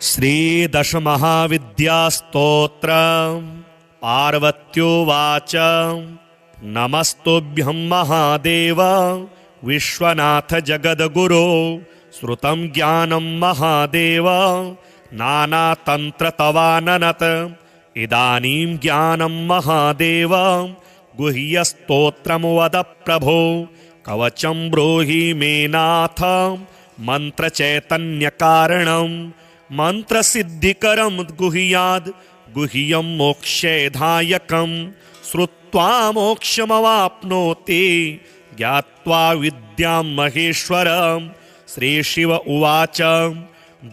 श्रीदशमहाविद्यास्तोत्र पार्वत्योवाच नमस्तुभ्यं महादेव विश्वनाथ जगद्गुरो श्रुतं ज्ञानं महादेव नानातन्त्रतवाननत इदानीं ज्ञानं महादेव गुह्यस्तोत्रं वद प्रभो कवचं ब्रूहि मे नाथ मन्त्रचैतन्यकारणं मन्त्रसिद्धिकरं गुह्याद् गुह्यं मोक्षैधायकं श्रुत्वा मोक्षमवाप्नोति ज्ञात्वा विद्यां महेश्वरम्। श्रीशिव उवाच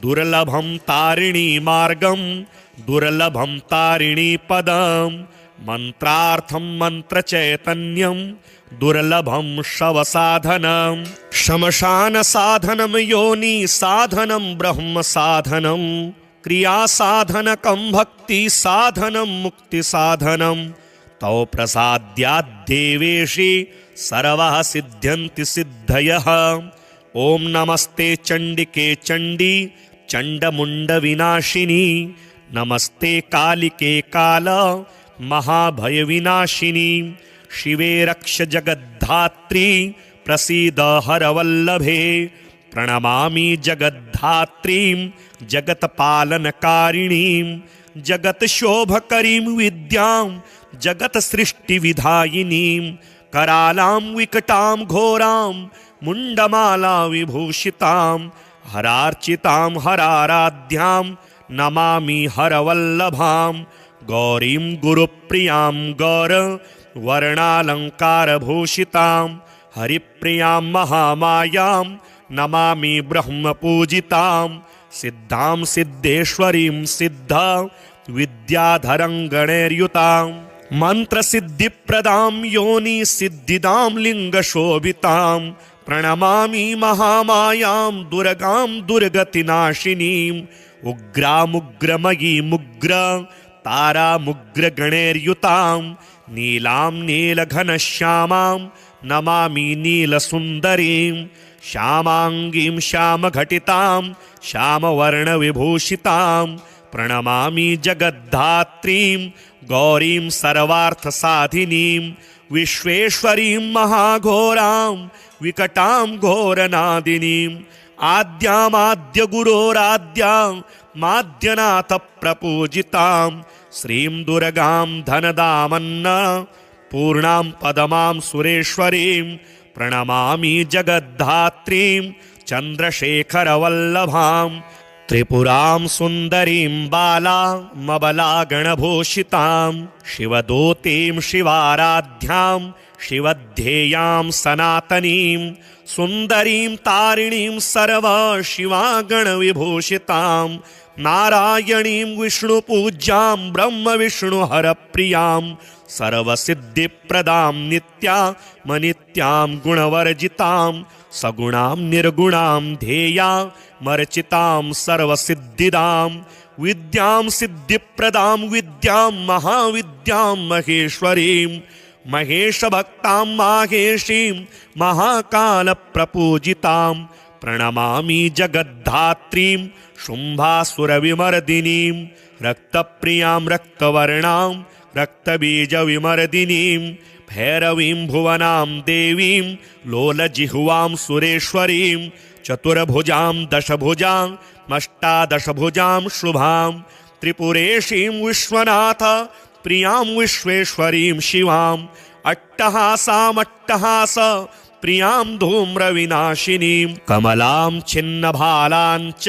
दुर्लभं तारिणी मार्गं दुर्लभं तारिणी पदं मन्त्रार्थं मन्त्रचैतन्यं दुर्लभं शवसाधनं शमशान साधनं योनि साधनं ब्रह्म साधनं क्रियासाधनकं भक्ति साधनं मुक्ति साधनं तौ प्रसाद्याद्देवेशि सर्वः सिद्ध्यन्ति सिद्धयः। ओम नमस्ते चंडिके चंडी चंडमुंड विनाशिनी नमस्ते कालिके काल महाभय विनाशिनी शिवे रक्ष जगद्धात्री प्रसीद हरवल्लभे प्रणमामि जगद्धात्रीं जगत्पालनकारिणीं जगत्शोभकरीं विद्यां जगत्सृष्टिविधायिनीं करालां विकटां घोरां मुंडमाला विभूषितां हरार्चितां हराराध्यां नमामि हरवल्लभां गौरीं गुरुप्रियां गौर वर्णालंकारभूषितां हरिप्रियां महामायां नमामि ब्रह्मपूजितां सिद्धां सिद्धेश्वरीं सिद्धा विद्याधरं गणैर्युतां मंत्रसिद्धिप्रदां योनि सिद्धिदां लिंगशोभितां प्रणमामि महामायां दुर्गां दुर्गतिनाशिनीं उग्रामुग्रमयीमुग्र तारामुग्रगणैर्युतां नीलां नीलघनश्यामां नमामि नीलसुन्दरीं श्यामाङ्गीं श्यामघटितां श्यामवर्णविभूषितां प्रणमामि जगद्धात्रीं गौरीं सर्वार्थसाधिनीं विश्वेश्वरीं महाघोरां विकटां घोरनादिनीं आद्यामाद्यगुरोराद्यां माद्यनाथ प्रपूजितां श्रीं दुर्गां धनदामन्न पूर्णां पदमां सुरेश्वरीं प्रणमामि जगद्धात्रीं चन्द्रशेखरवल्लभां त्रिपुरां सुन्दरीं बालामबलागणभूषितां शिवदूतीं शिवाराध्यां शिवध्येयां सनातनीं सुन्दरीं तारिणीं सर्वशिवागणविभूषितां नारायणीं विष्णुपूज्यां ब्रह्मविष्णुहरप्रियां सर्वसिद्धिप्रदां नित्यामनित्यां गुणवर्जितां सगुणां निर्गुणां ध्येयामर्चितां सर्वसिद्धिदां विद्यां सिद्धिप्रदां विद्यां महाविद्यां महेश्वरीं महेशभक्तां माहेशीं महाकालप्रपूजितां प्रणमामि जगद्धात्रीं शुम्भासुरविमर्दिनीं रक्तप्रियां रक्तवर्णां रक्तबीजविमर्दिनीं भैरवीं भुवनां देवीं लोलजिह्वां सुरेश्वरीं चतुर्भुजां दशभुजां अष्टादशभुजां शुभां त्रिपुरेशीं विश्वनाथ प्रियां विश्वेश्वरीं शिवां अट्टहासामट्टहास प्रियां धूम्रविनाशिनीं कमलां छिन्नभालां च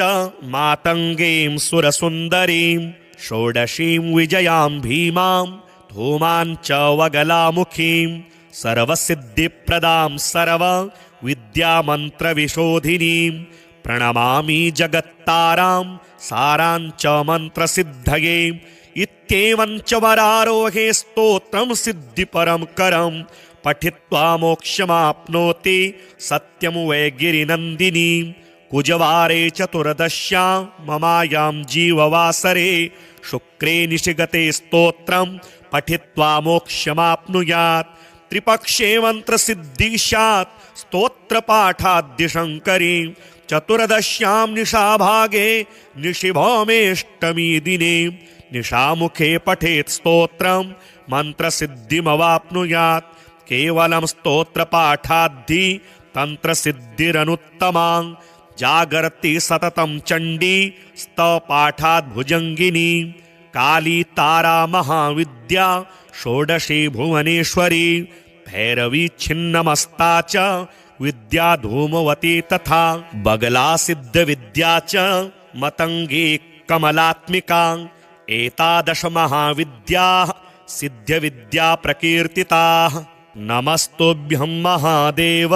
मातङ्गीं सुरसुन्दरीं षोडशीं विजयां भीमां धूमां च वगलामुखीं सर्वसिद्धिप्रदां सर्वविद्यामन्त्रविशोधिनीं प्रणमामि जगत्तारां सारां च मन्त्रसिद्धये इत्येवं च वरारोहे स्तोत्रं सिद्धिपरं करं पठित्वा मोक्षमाप्नोति सत्यं वै गिरिनन्दिनी कुजवारे चतुर्दश्यां ममायां जीववासरे शुक्रे निशिगते स्तोत्रं पठित्वा मोक्षमाप्नुयात् त्रिपक्षे मंत्रसिद्धि स्यात् स्तोत्रपाठाद्यशङ्करीं चतुर्दश्यां निशाभागे निशिभौमेष्टमी दिने निशामुखे पठेत् स्तोत्रं मन्त्रसिद्धिमवाप्नुयात् केवलं स्तोत्रपाठाद्धि तन्त्रसिद्धिरनुत्तमां जागर्ति सततं चण्डी स्तपाठाद् भुजङ्गिनी काली तारा महाविद्या षोडशी भुवनेश्वरी भैरवी छिन्नमस्ता च विद्या धूमवती तथा बगला सिद्धविद्या च मतंगी कमलात्मिका एतादश महाविद्याः सिद्धविद्या प्रकीर्तिताः। नमस्तुभ्यं महादेव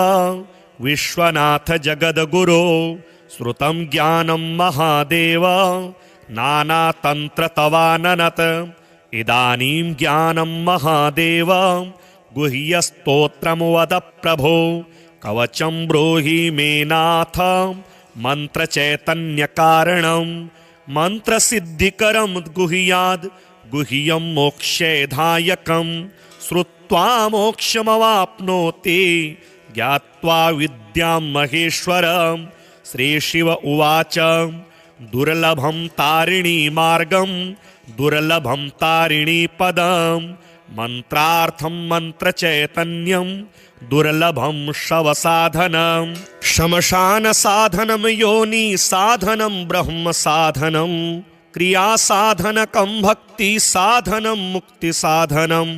विश्वनाथ जगद्गुरो श्रुतं ज्ञानं महादेव नानातन्त्रतवाननत इदानीं ज्ञानं महादेव गुह्यस्तोत्रं वद प्रभो कवचं ब्रूहि मे नाथ मन्त्रचैतन्यकारणं मन्त्रसिद्धिकरं गुह्याद् गुह्यं मोक्षैधायकं श्रुत्वा मोक्षमवाप्नोति ज्ञात्वा विद्यां महेश्वरं श्रीशिव उवाच दुर्लभं तारिणी मार्गं दुर्लभं तारिणी पदं मन्त्रार्थं मन्त्रचैतन्यं दुर्लभं शवसाधनं श्मशानसाधनं योनिसाधनं ब्रह्मसाधनं क्रियासाधनकं भक्तिसाधनं मुक्तिसाधनं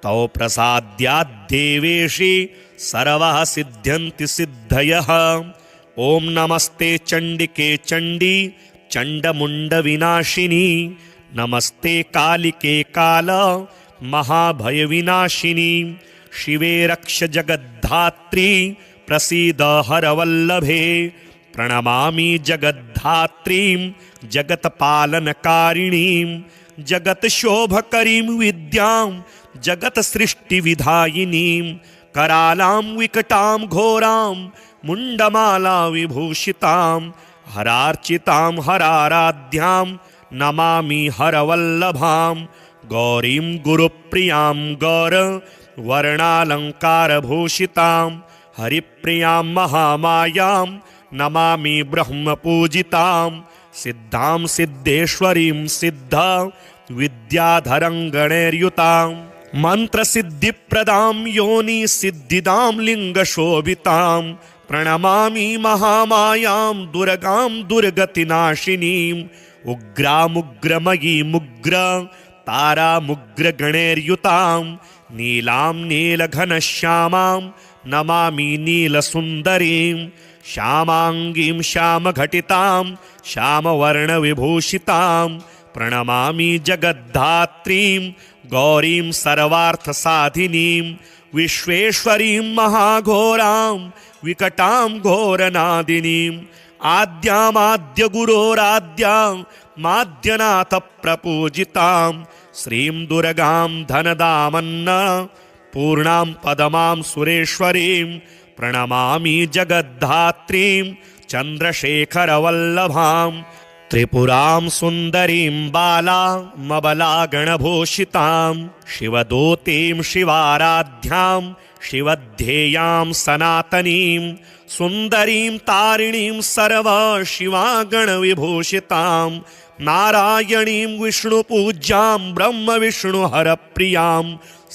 तौ प्रसाद्याद्देवेशि सर्वः सिद्ध्यन्ति सिद्धयः। ॐ नमस्ते चण्डिके चण्डी चण्डमुण्डविनाशिनी नमस्ते कालिके काल महाभयविनाशिनी शिवे रक्ष जगद्धात्री प्रसीद हरवल्लभे प्रणमामि जगद्धात्रीं जगत्पालनकारिणीं जगत्शोभकरीं विद्यां जगत्सृष्टिविधायिनीं करालां विकटां घोरां मुण्डमाला विभूषितां हरार्चितां हराराध्यां नमामि हरवल्लभां गौरीं गुरुप्रियां गौरवर्णालङ्कारभूषितां हरिप्रियां महामायां नमामि ब्रह्मपूजितां सिद्धां सिद्धेश्वरीं सिद्ध विद्याधरं गणैर्युतां मन्त्रसिद्धिप्रदां योनि सिद्धिदां लिङ्गशोभितां प्रणमामि महामायां दुर्गां दुर्गतिनाशिनीं उग्रामुग्रमयीमुग्र तारामुग्रगणैर्युतां नीलां नीलघनश्यामां नमामि नीलसुन्दरीं श्यामाङ्गीं श्यामघटितां श्यामवर्णविभूषितां प्रणमामि जगद्धात्रीं गौरीं सर्वार्थसाधिनीं विश्वेश्वरीं महाघोरां विकटां घोरनादिनीं आद्यामाद्यगुरोराद्यां माद्यनाथ प्रपूजितां श्रीं दुर्गां धनदामन्न पूर्णां पदमां सुरेश्वरीं प्रणमामि जगद्धात्रीं चन्द्रशेखरवल्लभां त्रिपुरां सुन्दरीं बालामबलागणभूषितां शिवदूतीं शिवाराध्यां शिवध्येयां सनातनीं सुन्दरीं तारिणीं सर्वशिवागणविभूषितां नारायणीं विष्णुपूज्यां ब्रह्मविष्णुहरप्रियां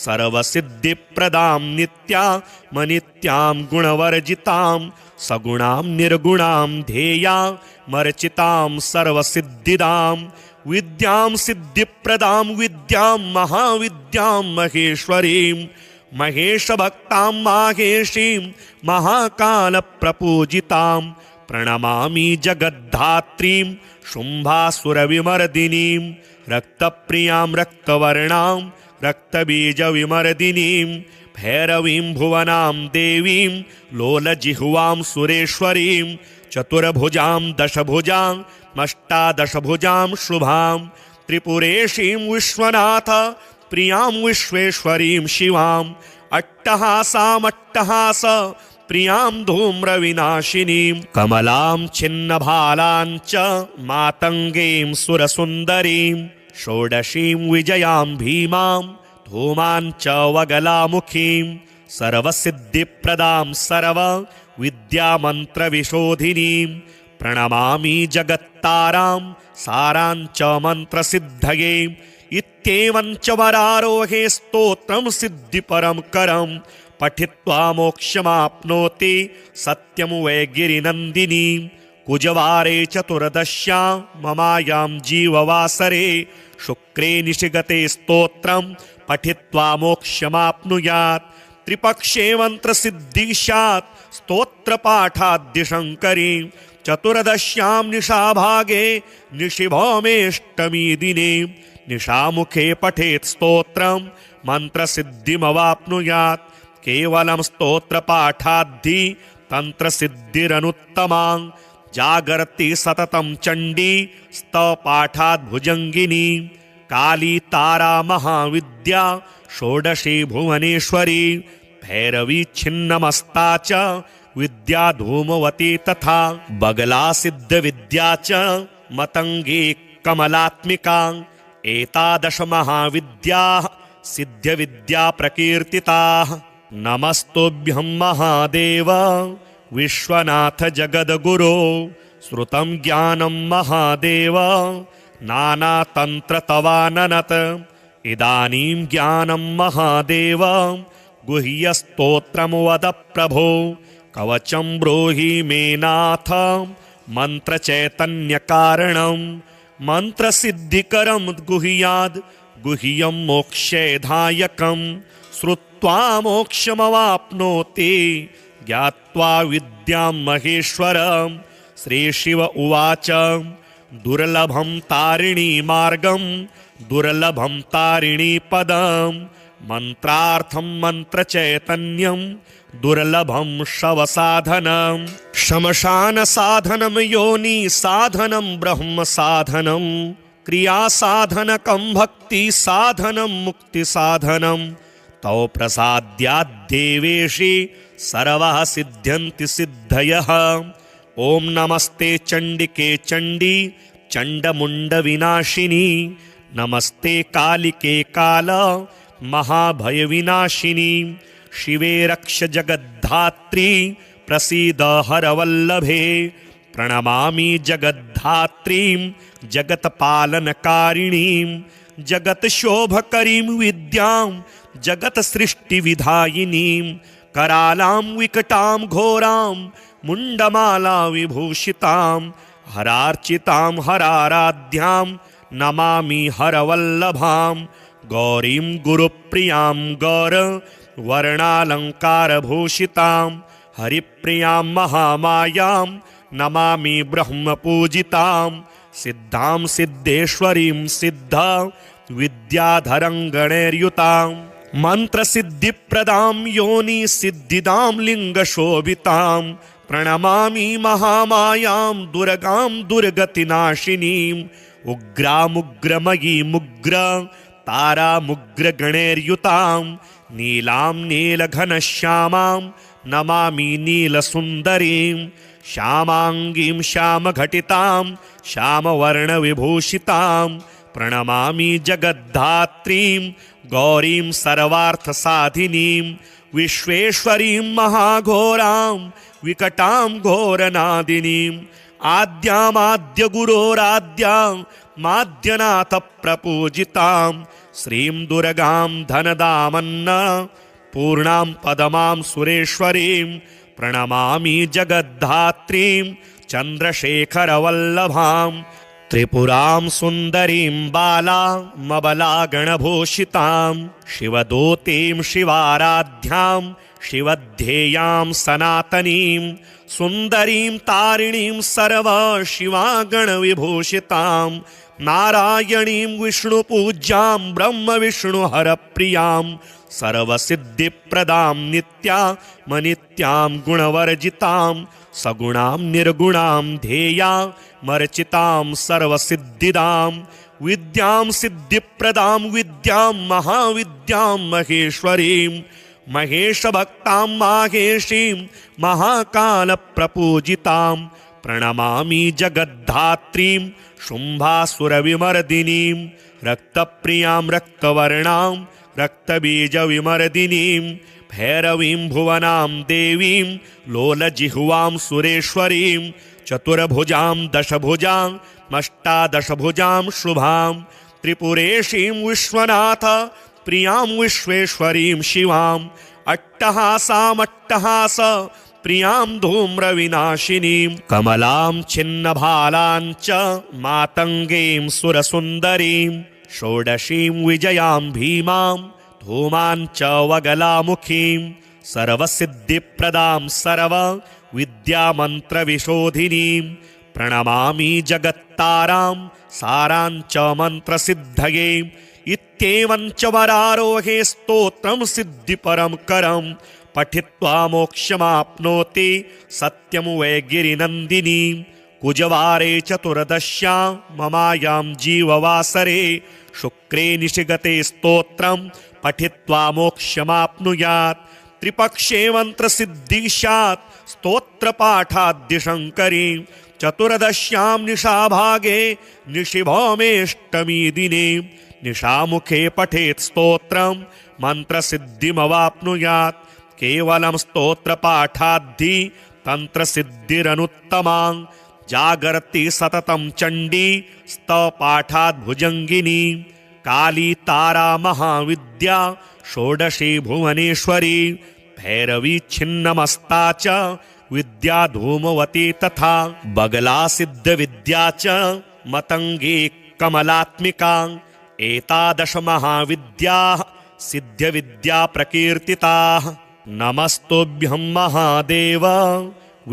सर्वसिद्धिप्रदां नित्यामनित्यां गुणवर्जितां सगुणां निर्गुणां ध्येयामर्चितां सर्वसिद्धिदां विद्यां सिद्धिप्रदां विद्यां महाविद्यां महेश्वरीं महेशभक्तां माहेशीं महाकालप्रपूजितां प्रणमामि जगद्धात्रीं शुम्भासुरविमर्दिनीं रक्तप्रियां रक्तवर्णां रक्तबीजविमर्दिनीं भैरवीं भुवनां देवीं लोलजिह्वां सुरेश्वरीं चतुर्भुजां दशभुजां अष्टादशभुजां शुभां त्रिपुरेशीं विश्वनाथ प्रियां विश्वेश्वरीं शिवां अट्टहासामट्टहास प्रियां धूम्रविनाशिनीं कमलां छिन्नभालां च मातङ्गीं सुरसुन्दरीं षोडशीं विजयां भीमां धूमां च वगलामुखीं सर्वसिद्धिप्रदां सर्वविद्यामन्त्रविशोधिनीं प्रणमामि जगत्तारां साराञ्च मन्त्रसिद्धये इत्येवं च वरारोहे स्तोत्रं सिद्धिपरं करं पठित्वा मोक्षमाप्नोति सत्यं वै गिरिनन्दिनी कुजवारे चतुर्दश्यां ममायां जीववासरे शुक्रे निशिगते स्तोत्रं पठित्वा मोक्षमाप्नुयात् त्रिपक्षे मन्त्रसिद्धिशात् स्तोत्रपाठाद्यशङ्करी चतुर्दश्यां निशाभागे निशिभौमेष्टमी दिने निशामुखे पठेत् स्तोत्रं मन्त्रसिद्धिमवाप्नुयात् केवलं स्तोत्रपाठाद्धि तन्त्रसिद्धिरनुत्तमां जागर्ति सततं चण्डी स्तपाठात् भुजङ्गिनी काली तारा महाविद्या षोडशी भुवनेश्वरी भैरवी छिन्नमस्ता च विद्या धूमवती तथा बगला सिद्धविद्या च मतंगी कमलात्मिका एतादश महाविद्याः सिद्धविद्या प्रकीर्तिताः नमस्तुभ्यं महादेव विश्वनाथ जगद्गुरो श्रुतं ज्ञानं महादेव नानातन्त्रतवाननत इदानीं ज्ञानं महादेव गुह्यस्तोत्रं वद प्रभो कवचं ब्रूहि मे नाथ मन्त्रचैतन्यकारणं मन्त्रसिद्धिकरं गुह्याद् गुह्यं मोक्षैधायकं श्रुत्वा मोक्षमवाप्नोति ज्ञात्वा विद्यां महेश्वरं श्रीशिव उवाच दुर्लभं तारिणी मार्गं दुर्लभं तारिणी पदं मन्त्रार्थं मन्त्रचैतन्यं दुर्लभं शवसाधनं शमशान साधनं योनि साधनं ब्रह्म साधनं क्रियासाधनकं भक्ति साधनं मुक्ति साधनं तौ प्रसाद्याद्देवेशि सर्वः सिद्ध्यन्ति सिद्धयः ओम नमस्ते चंडिके चंडी चंडमुंड विनाशिनी नमस्ते कालिके काल महाभय विनाशिनी शिवे रक्ष जगद्धात्री प्रसीद हरवल्लभे प्रणमामि जगद्धात्रीं जगत्पालनकारिणीं जगत्शोभकरीं विद्यां जगत्सृष्टिविधायिनीं करालां विकटां घोरां मुंडमाला विभूषितां हरार्चितां हराराध्यां नमामि हरवल्लभां गौरीं गुरुप्रियां गौर वर्णालंकारभूषितां हरिप्रियां महामायां नमामि ब्रह्मपूजितां सिद्धां सिद्धेश्वरीं सिद्धा विद्याधरङ्गणैर्युतां मन्त्रसिद्धिप्रदां योनि सिद्धिदां लिङ्गशोभितां प्रणमामि महामायां दुर्गां दुर्गतिनाशिनीं उग्रामुग्रमयीमुग्र तारामुग्रगणैर्युतां नीलां नीलघनश्यामां नमामि नीलसुन्दरीं श्यामाङ्गीं श्यामघटितां श्यामवर्णविभूषितां प्रणमामि जगद्धात्रीं गौरीं सर्वार्थसाधिनीं विश्वेश्वरीं महाघोरां विकटां घोरनादिनीं आद्यामाद्यगुरोराद्यां माद्यनाथप्रपूजितां श्रीं दुर्गां धनदामन्न पूर्णां पदमां सुरेश्वरीं प्रणमामि जगद्धात्रीं चन्द्रशेखरवल्लभां त्रिपुरां सुन्दरीं बालामबलागणभूषितां शिवदूतीं शिवाराध्यां शिवध्येयां सनातनीं सुन्दरीं तारिणीं सर्वशिवागणविभूषितां नारायणीं विष्णुपूज्यां ब्रह्मविष्णुहरप्रियां सर्वसिद्धिप्रदां नित्यामनित्यां गुणवर्जितां सगुणां निर्गुणां ध्येयामर्चितां सर्वसिद्धिदां विद्यां सिद्धिप्रदां विद्यां महाविद्यां महेश्वरीं महेशभक्तां माहेशीं महाकालप्रपूजितां प्रणमामि जगद्धात्रीं शुम्भासुरविमर्दिनीं रक्तप्रियां रक्तवर्णां रक्तबीजविमर्दिनीं भैरवीं भुवनां देवीं लोलजिह्वां सुरेश्वरीं चतुर्भुजां दशभुजां अष्टादशभुजां शुभां त्रिपुरेशीं विश्वनाथ प्रियां विश्वेश्वरीं शिवां अट्टहासामट्टहास प्रियां धूम्रविनाशिनीं कमलां छिन्नभालां च मातङ्गीं सुरसुन्दरीं षोडशीं विजयां भीमां धूमां च वगलामुखीं सर्वसिद्धिप्रदां सर्वविद्यामन्त्रविशोधिनीं प्रणमामि जगत्तारां सारां च मन्त्रसिद्धये इत्येवं च वरारोहे स्तोत्रं सिद्धिपरं करं पठित्वा मोक्षमाप्नोति सत्यं वै गिरिनन्दिनी कुजवारे चतुर्दश्यां ममायां जीववासरे शुक्रे निशिगते स्तोत्रं पठित्वा मोक्षमाप्नुयात् त्रिपक्षे मन्त्रसिद्धिः स्यात् स्तोत्रपाठाद्यशङ्करी चतुर्दश्यां निशाभागे निशिभौमेष्टमी दिने निशामुखे पठेत् स्तोत्रं मन्त्रसिद्धिमवाप्नुयात् केवलं स्तोत्रपाठाद्धि तन्त्रसिद्धिरनुत्तमा जागर्ति सततं चण्डी स्तपाठाद् भुजङ्गिनी काली तारा महाविद्या षोडशी भुवनेश्वरी भैरवी छिन्नमस्ता च विद्या धूमवती तथा बगला सिद्धविद्या च मतंगी कमलात्मिका एतादश महाविद्याः सिद्धविद्या प्रकीर्तिताः नमस्तुभ्यं महादेव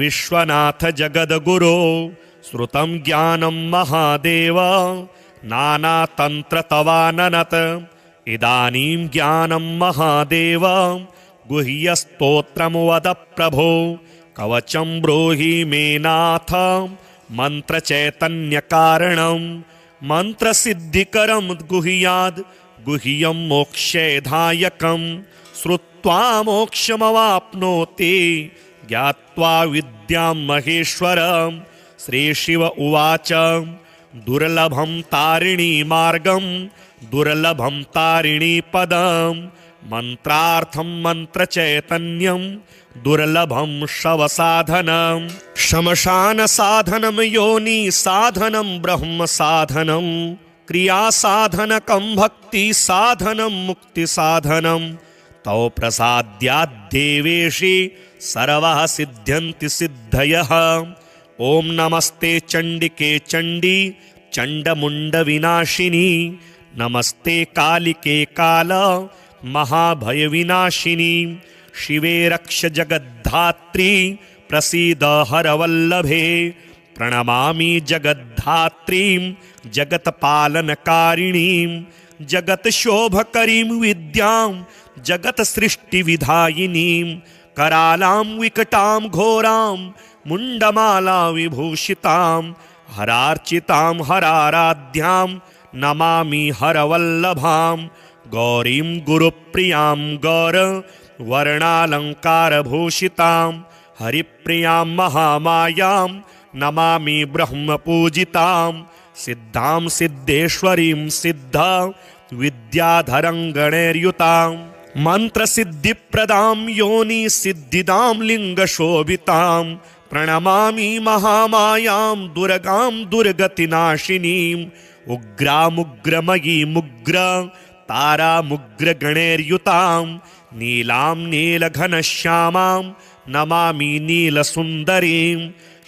विश्वनाथ जगद्गुरो श्रुतं ज्ञानं महादेव नानातन्त्रतवाननत इदानीं ज्ञानं महादेव गुह्यस्तोत्रं वद प्रभो कवचं ब्रूहि मे नाथ मन्त्रचैतन्यकारणं मन्त्रसिद्धिकरं गुह्याद् गुह्यं मोक्षैधायकं श्रुत्वा मोक्षमवाप्नोति ज्ञात्वा विद्यां महेश्वरं श्रीशिव उवाच दुर्लभं तारिणी मार्गं दुर्लभं तारिणी पदं मन्त्रार्थं मन्त्रचैतन्यं दुर्लभं शवसाधनं श्मशानसाधनं योनिसाधनं ब्रह्मसाधनं क्रियासाधनकं भक्तिसाधनं मुक्तिसाधनं तौ प्रसाद्याद्देवेशि सर्वः सिद्ध्यन्ति सिद्धयः ॐ नमस्ते चण्डिके चण्डी चण्डमुण्डविनाशिनी नमस्ते कालिके काल महाभयविनाशिनी शिवे रक्ष जगद्धात्री प्रसीद हरवल्लभे प्रणमामि जगद्धात्रीं जगत्पालनकारिणीं जगत्शोभकरीं विद्यां जगत्सृष्टिविधायिनीं करालां विकटां घोरां मुण्डमाला विभूषितां हरार्चितां हराराध्यां नमामि हरवल्लभां गौरीं गुरुप्रियां गौरवर्णालङ्कारभूषितां हरिप्रियां महामायां नमामि ब्रह्मपूजितां सिद्धां सिद्धेश्वरीं सिद्धा विद्याधरं गणैर्युतां मन्त्रसिद्धिप्रदां योनि सिद्धिदां लिङ्गशोभितां प्रणमामि महामायां दुर्गां दुर्गतिनाशिनीं उग्रामुग्रमयीमुग्र तारामुग्रगणैर्युतां नीलां नीलघनश्यामां नमामि नीलसुन्दरीं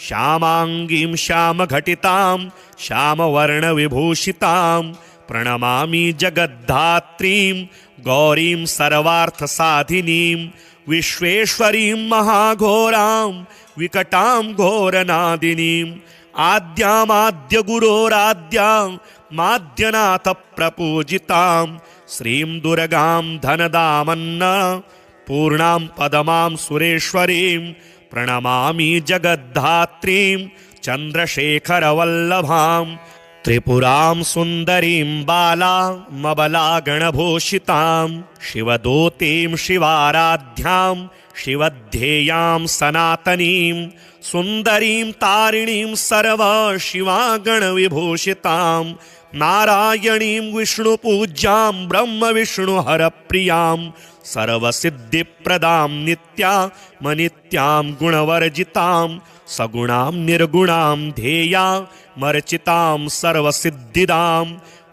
श्यामाङ्गीं श्यामघटितां श्यामवर्णविभूषितां प्रणमामि जगद्धात्रीं गौरीं सर्वार्थसाधिनीं विश्वेश्वरीं महाघोरां विकटां घोरनादिनीं आद्यामाद्यगुरोराद्यां माद्यनाथप्रपूजितां श्रीं दुर्गां धनदामन्न पूर्णां पदमां सुरेश्वरीं प्रणमामि जगद्धात्रीं चन्द्रशेखरवल्लभां त्रिपुरां सुन्दरीं बालामबलागणभूषितां शिवदूतीं शिवाराध्यां शिवध्येयां सनातनीं सुन्दरीं तारिणीं सर्वशिवागणविभूषितां नारायणीं विष्णुपूज्यां ब्रह्मविष्णुहरप्रियां सर्वसिद्धिप्रदां नित्यामनित्यां गुणवर्जितां सगुणां निर्गुणां ध्येयामर्चितां सर्वसिद्धिदां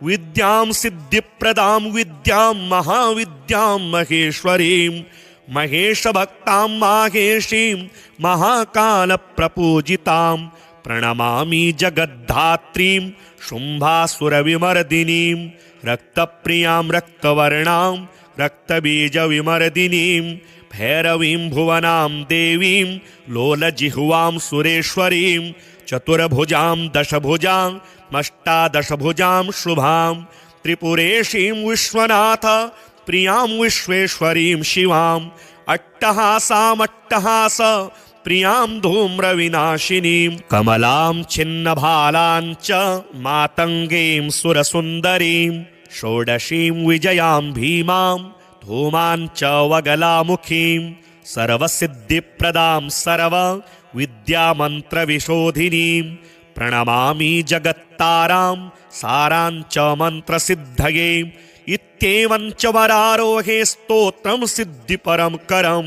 विद्यां सिद्धिप्रदां विद्यां महाविद्यां महेश्वरीं महेशभक्तां माहेशीं महाकालप्रपूजितां प्रणमामि जगद्धात्रीं शुम्भासुरविमर्दिनीं रक्तप्रियां रक्तवर्णां रक्तबीजविमर्दिनीं भैरवीं भुवनां देवीं लोलजिह्वां सुरेश्वरीं चतुर्भुजां दशभुजां अष्टादशभुजां शुभां त्रिपुरेशीं विश्वनाथ प्रियां विश्वेश्वरीं शिवाम् अट्टहासामट्टहास प्रियां धूम्रविनाशिनीं कमलां छिन्नभालां च मातङ्गीं सुरसुन्दरीं षोडशीं विजयां भीमां धूमां च वगलामुखीं सर्वसिद्धिप्रदां सर्वविद्यामन्त्रविशोधिनीं प्रणमामि जगत्तारां सारां च मन्त्रसिद्धये इत्येवं च वरारोहे स्तोत्रं सिद्धिपरं करं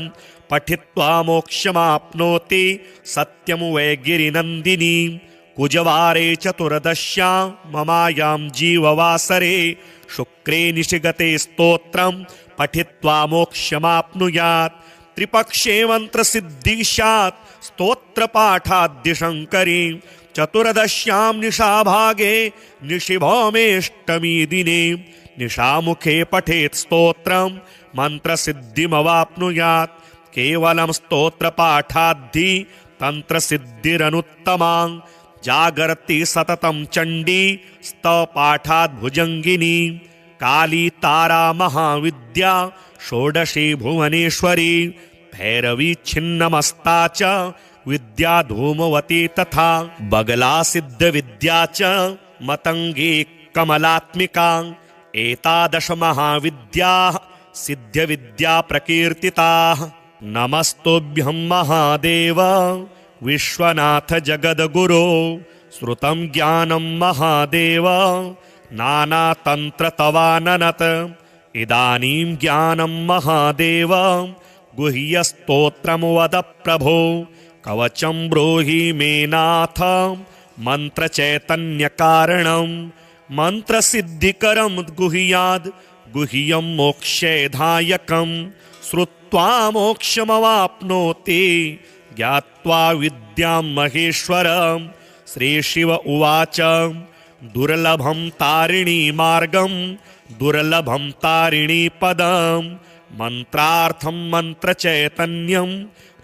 पठित्वा मोक्षमाप्नोति सत्यं वै गिरिनन्दिनी कुजवारे चतुर्दश्यां ममायां जीववासरे शुक्रे निशिगते स्तोत्रं पठित्वा मोक्षमाप्नुयात् त्रिपक्षे मन्त्रसिद्धिः स्यात् स्तोत्रपाठाद्यशङ्करी चतुर्दश्यां निशाभागे निशिभौमेष्टमी दिने निशामुखे पठेत् स्तोत्रं मन्त्रसिद्धिमवाप्नुयात् केवलं स्तोत्रपाठाद्धि तन्त्रसिद्धिरनुत्तमां जागर्ति सततं चण्डी स्तवपाठात् भुजङ्गिनी काली तारा महाविद्या षोडशी भुवनेश्वरी भैरवी छिन्नमस्ता च विद्या धूमवती तथा बगला सिद्धविद्या च मतंगी कमलात्मिका एतादश महाविद्याः सिद्धविद्या प्रकीर्तिताः नमस्तुभ्यं महादेव विश्वनाथ जगद्गुरो श्रुतं ज्ञानं महादेव नानातन्त्रतवाननत इदानीं ज्ञानं महादेव गुह्यस्तोत्रं वद प्रभो कवचं ब्रूहि मे नाथ मन्त्रचैतन्यकारणं मन्त्रसिद्धिकरं गुह्याद् गुह्यं मोक्षैधायकं श्रुत्वा मोक्षमवाप्नोति ज्ञात्वा विद्यां महेश्वरं श्रीशिव उवाच दुर्लभं तारिणी मार्गं दुर्लभं तारिणी पदं मन्त्रार्थं मन्त्रचैतन्यं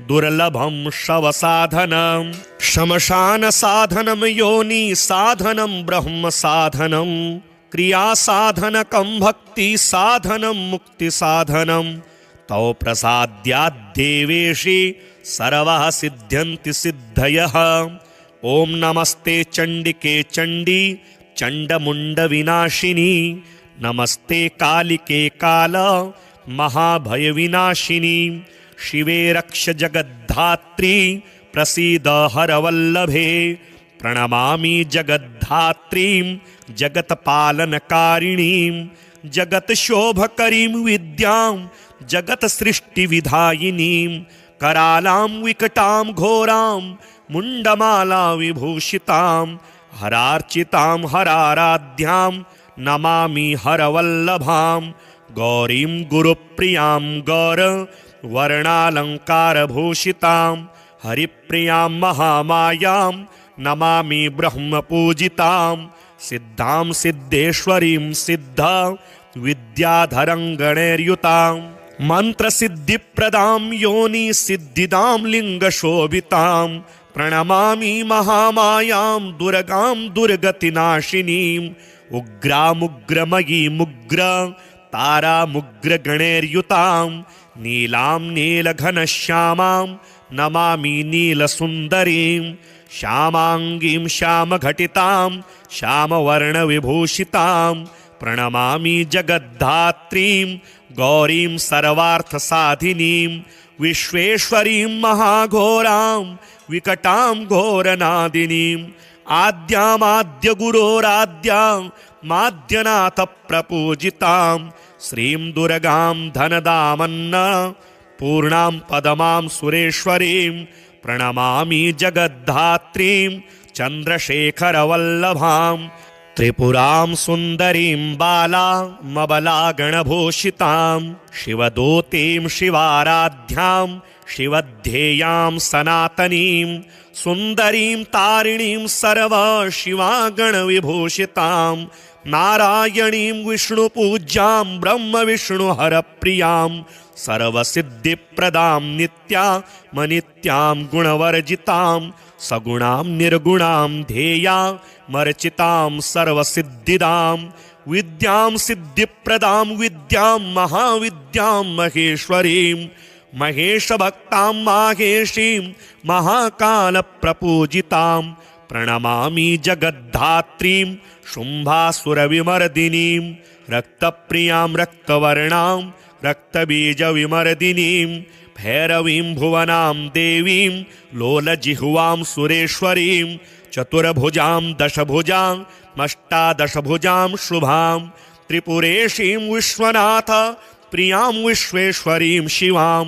दुर्लभं शवसाधनं श्मशानसाधनं योनिसाधनं ब्रह्मसाधनं क्रियासाधनकं भक्तिसाधनं मुक्तिसाधनं तौ प्रसाद्याद्देवेशि सर्वः सिद्ध्यन्ति सिद्धयः ॐ नमस्ते चण्डिके चण्डी चण्डमुण्डविनाशिनी नमस्ते कालिके काल महाभयविनाशिनी शिवे रक्ष जगद्धात्री प्रसीद हरवल्लभे प्रणमामि जगद्धात्रीं जगत्पालनकारिणीं जगत्शोभकरीं विद्यां जगत्सृष्टिविधायिनीं करालां विकटां घोरां मुण्डमाला विभूषितां हरार्चितां हराराध्यां नमामि हरवल्लभां गौरीं गुरुप्रियां गौरवर्णालङ्कारभूषितां हरिप्रियां महामायां नमामि ब्रह्मपूजितां सिद्धां सिद्धेश्वरीं सिद्धा विद्याधरं गणैर्युतां मन्त्रसिद्धिप्रदां योनिसिद्धिदां लिङ्गशोभितां प्रणमामि महामायां दुर्गां दुर्गतिनाशिनीम् उग्रामुग्रमयीमुग्र तारामुग्रगणैर्युतां नीलां नीलघनश्यामां नमामि नीलसुन्दरीं श्यामाङ्गीं श्यामघटितां श्यामवर्णविभूषितां प्रणमामि जगद्धात्रीं गौरीं सर्वार्थसाधिनीं विश्वेश्वरीं महाघोरां विकटां घोरनादिनीं आद्यामाद्यगुरोराद्यां माद्यनाथ प्रपूजितां श्रीं दुर्गां धनदामन्न पूर्णां पदमां सुरेश्वरीं प्रणमामि जगद्धात्रीं चन्द्रशेखरवल्लभां त्रिपुरां सुन्दरीं बालामबलागणभूषितां शिवदूतीं शिवाराध्यां शिवध्येयां सनातनीं सुन्दरीं तारिणीं सर्वशिवागणविभूषितां नारायणीं विष्णुपूज्यां ब्रह्मविष्णुहरप्रियां सर्वसिद्धिप्रदां नित्यामनित्यां गुणवर्जितां सगुणां निर्गुणां ध्येयामर्चितां सर्वसिद्धिदां विद्यां सिद्धिप्रदां विद्यां महाविद्यां महेश्वरीं महेशभक्तां माहेशीं महाकालप्रपूजितां प्रणमामि जगद्धात्रीं शुम्भासुरविमर्दिनीं रक्तप्रियां रक्तवर्णां रक्तबीजविमर्दिनीं भैरवीं भुवनां देवीं लोलजिह्वां सुरेश्वरीं चतुर्भुजां दशभुजां अष्टादशभुजां शुभां त्रिपुरेशीं विश्वनाथ प्रियां विश्वेश्वरीं शिवां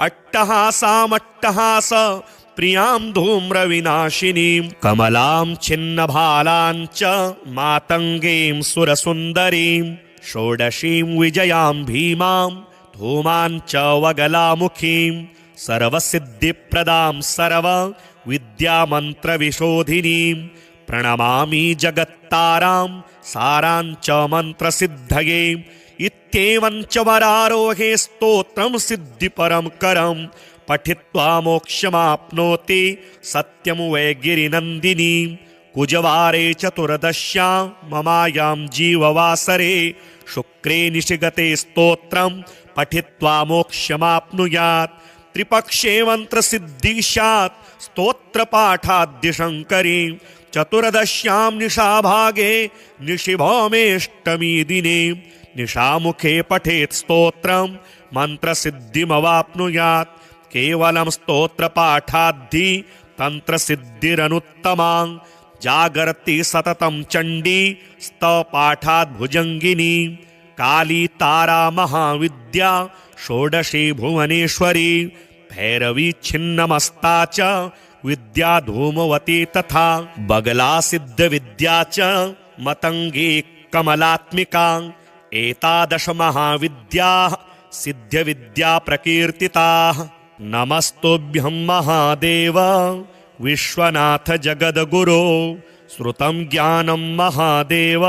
अट्टहासामट्टहास प्रियां धूम्रविनाशिनीं कमलां छिन्नभालां च मातङ्गीं सुरसुन्दरीं षोडशीं विजयां भीमां धूमां च वगलामुखीं सर्वसिद्धिप्रदां सर्वविद्यामन्त्रविशोधिनीं प्रणमामि जगत्तारां सारां च मन्त्रसिद्धये इत्येवं च वरारोहे स्तोत्रं सिद्धिपरं करं पठित्वा मोक्षमाप्नोति सत्यं वै गिरिनन्दिनी कुजवारे चतुर्दश्यां ममायां जीववासरे शुक्रे निशिगते स्तोत्रं पठित्वा मोक्षमाप्नुयात् त्रिपक्षे मन्त्रसिद्धिः स्यात् स्तोत्रपाठाद्यशङ्करी चतुर्दश्यां निशाभागे निशिभौमेष्टमी दिने निशामुखे पठेत् स्तोत्रं मन्त्रसिद्धिमवाप्नुयात् केवलं स्तोत्रपाठाद्धि तन्त्रसिद्धिरनुत्तमा जागर्ति सततं चण्डी स्तवपाठाद् भुजङ्गिनी काली तारा महाविद्या षोडशी भुवनेश्वरी भैरवी छिन्नमस्ता च विद्या धूमवती तथा बगला सिद्धविद्या च मतंगी कमलात्मिका एतादश महाविद्याः सिद्धविद्या प्रकीर्तिताः नमस्तुभ्यं महादेव विश्वनाथ जगद्गुरो श्रुतं ज्ञानं महादेव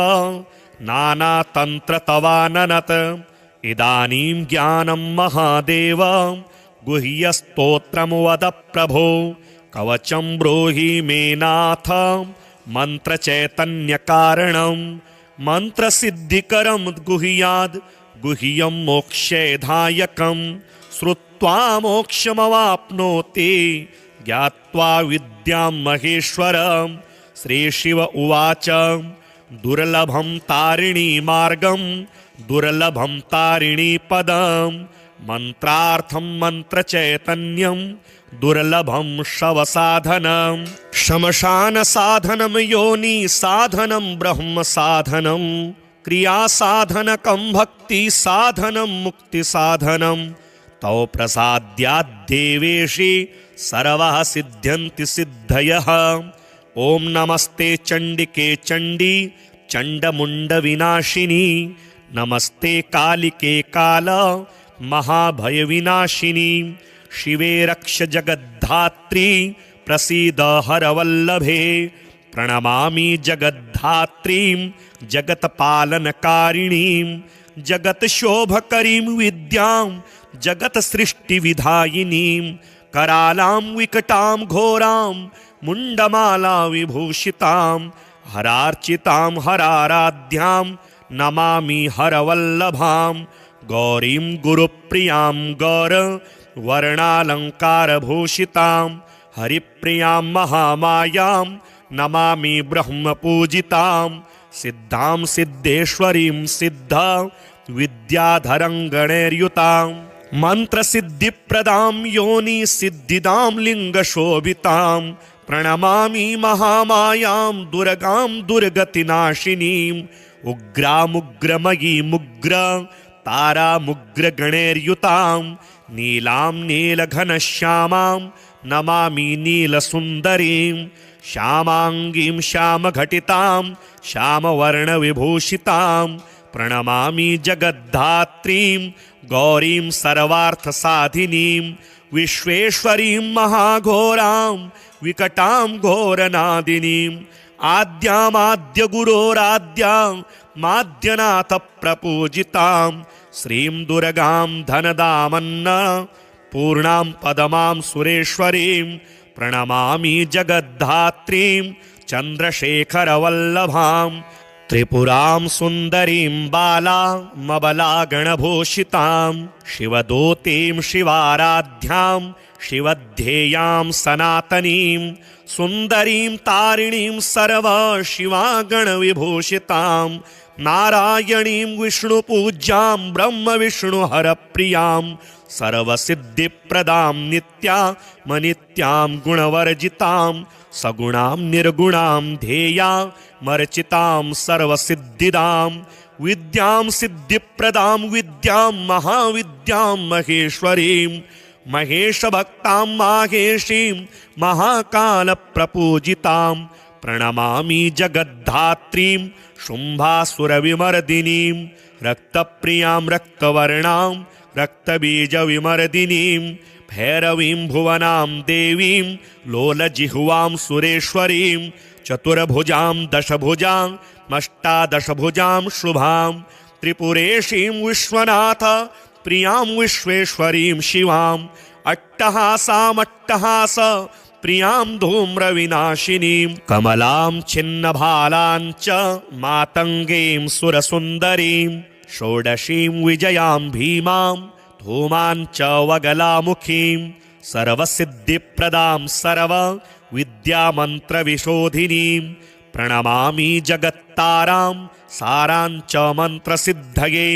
नानातन्त्रतवाननत इदानीं ज्ञानं महादेव गुह्यस्तोत्रं वद प्रभो कवचं ब्रूहि मे नाथ मन्त्रचैतन्यकारणं मन्त्रसिद्धिकरं गुह्याद् गुह्यं मोक्षैधायकं श्रुत्वा मोक्षमवाप्नोति ज्ञात्वा विद्यां महेश्वरं श्रीशिव उवाच दुर्लभं तारिणी मार्गं दुर्लभं तारिणी पदं मन्त्रार्थं मन्त्रचैतन्यं दुर्लभं शवसाधनं श्मशानसाधनं योनिसाधनं ब्रह्मसाधनं क्रियासाधनकं भक्तिसाधनं मुक्तिसाधनं तौ प्रसाद्याद्देवेशि सर्वः सिद्ध्यन्ति सिद्धयः ॐ नमस्ते चण्डिके चण्डी चण्डमुण्डविनाशिनी नमस्ते कालिके काल महाभयविनाशिनी शिवे रक्ष जगद्धात्री प्रसीद हरवल्लभे प्रणमामि जगद्धात्रीं जगत्पालनकारिणीं जगत्शोभकरीं विद्यां जगत्सृष्टिविधायिनीं करालां विकटां घोरां मुण्डमाला विभूषितां हरार्चितां हराराध्यां नमामि हरवल्लभां गौरीं गुरुप्रियां गौरवर्णालङ्कारभूषितां हरिप्रियां महामायां नमामि ब्रह्मपूजितां सिद्धां सिद्धेश्वरीं सिद्ध विद्याधरं गणैर्युतां मन्त्रसिद्धिप्रदां योनि सिद्धिदां लिङ्गशोभितां प्रणमामि महामायां दुर्गां दुर्गतिनाशिनीं उग्रामुग्रमयीमुग्र तारामुग्रगणैर्युतां नीलां नीलघनश्यामां नमामि नीलसुन्दरीं श्यामाङ्गीं श्यामघटितां श्यामवर्णविभूषितां प्रणमामि जगद्धात्रीं गौरीं सर्वार्थसाधिनीं विश्वेश्वरीं महाघोरां विकटां घोरनादिनीं आद्यामाद्यगुरोराद्यां माद्यनाथ प्रपूजितां श्रीं दुर्गां धनदामन्न पूर्णां पदमां सुरेश्वरीं प्रणमामि जगद्धात्रीं चन्द्रशेखरवल्लभां त्रिपुरां सुन्दरीं बालामबलागणभूषितां शिवदूतीं शिवाराध्यां शिवध्येयां सनातनीं सुन्दरीं तारिणीं सर्वशिवागणविभूषितां नारायणीं विष्णुपूज्यां ब्रह्मविष्णुहरप्रियां सर्वसिद्धिप्रदां नित्यामनित्यां गुणवर्जितां सगुणां निर्गुणां ध्येयामर्चितां सर्वसिद्धिदां विद्यां सिद्धिप्रदां विद्यां महाविद्यां महेश्वरीं महेशभक्तां माहेशीं महाकालप्रपूजितां प्रणमामि जगद्धात्रीं शुम्भासुरविमर्दिनीं रक्तप्रियां रक्तवर्णां रक्तबीजविमर्दिनीं भैरवीं भुवनां देवीं लोलजिह्वां सुरेश्वरीं चतुर्भुजां दशभुजां अष्टादशभुजां शुभां त्रिपुरेशीं विश्वनाथ प्रियां विश्वेश्वरीं शिवां अट्टहासामट्टहास प्रियां धूम्रविनाशिनीं कमलां छिन्नभालां च मातङ्गीं सुरसुन्दरीं षोडशीं विजयां भीमां धूमां च वगलामुखीं सर्वसिद्धिप्रदां सर्वविद्यामन्त्रविशोधिनीं प्रणमामि जगत्तारां सारां च मन्त्रसिद्धये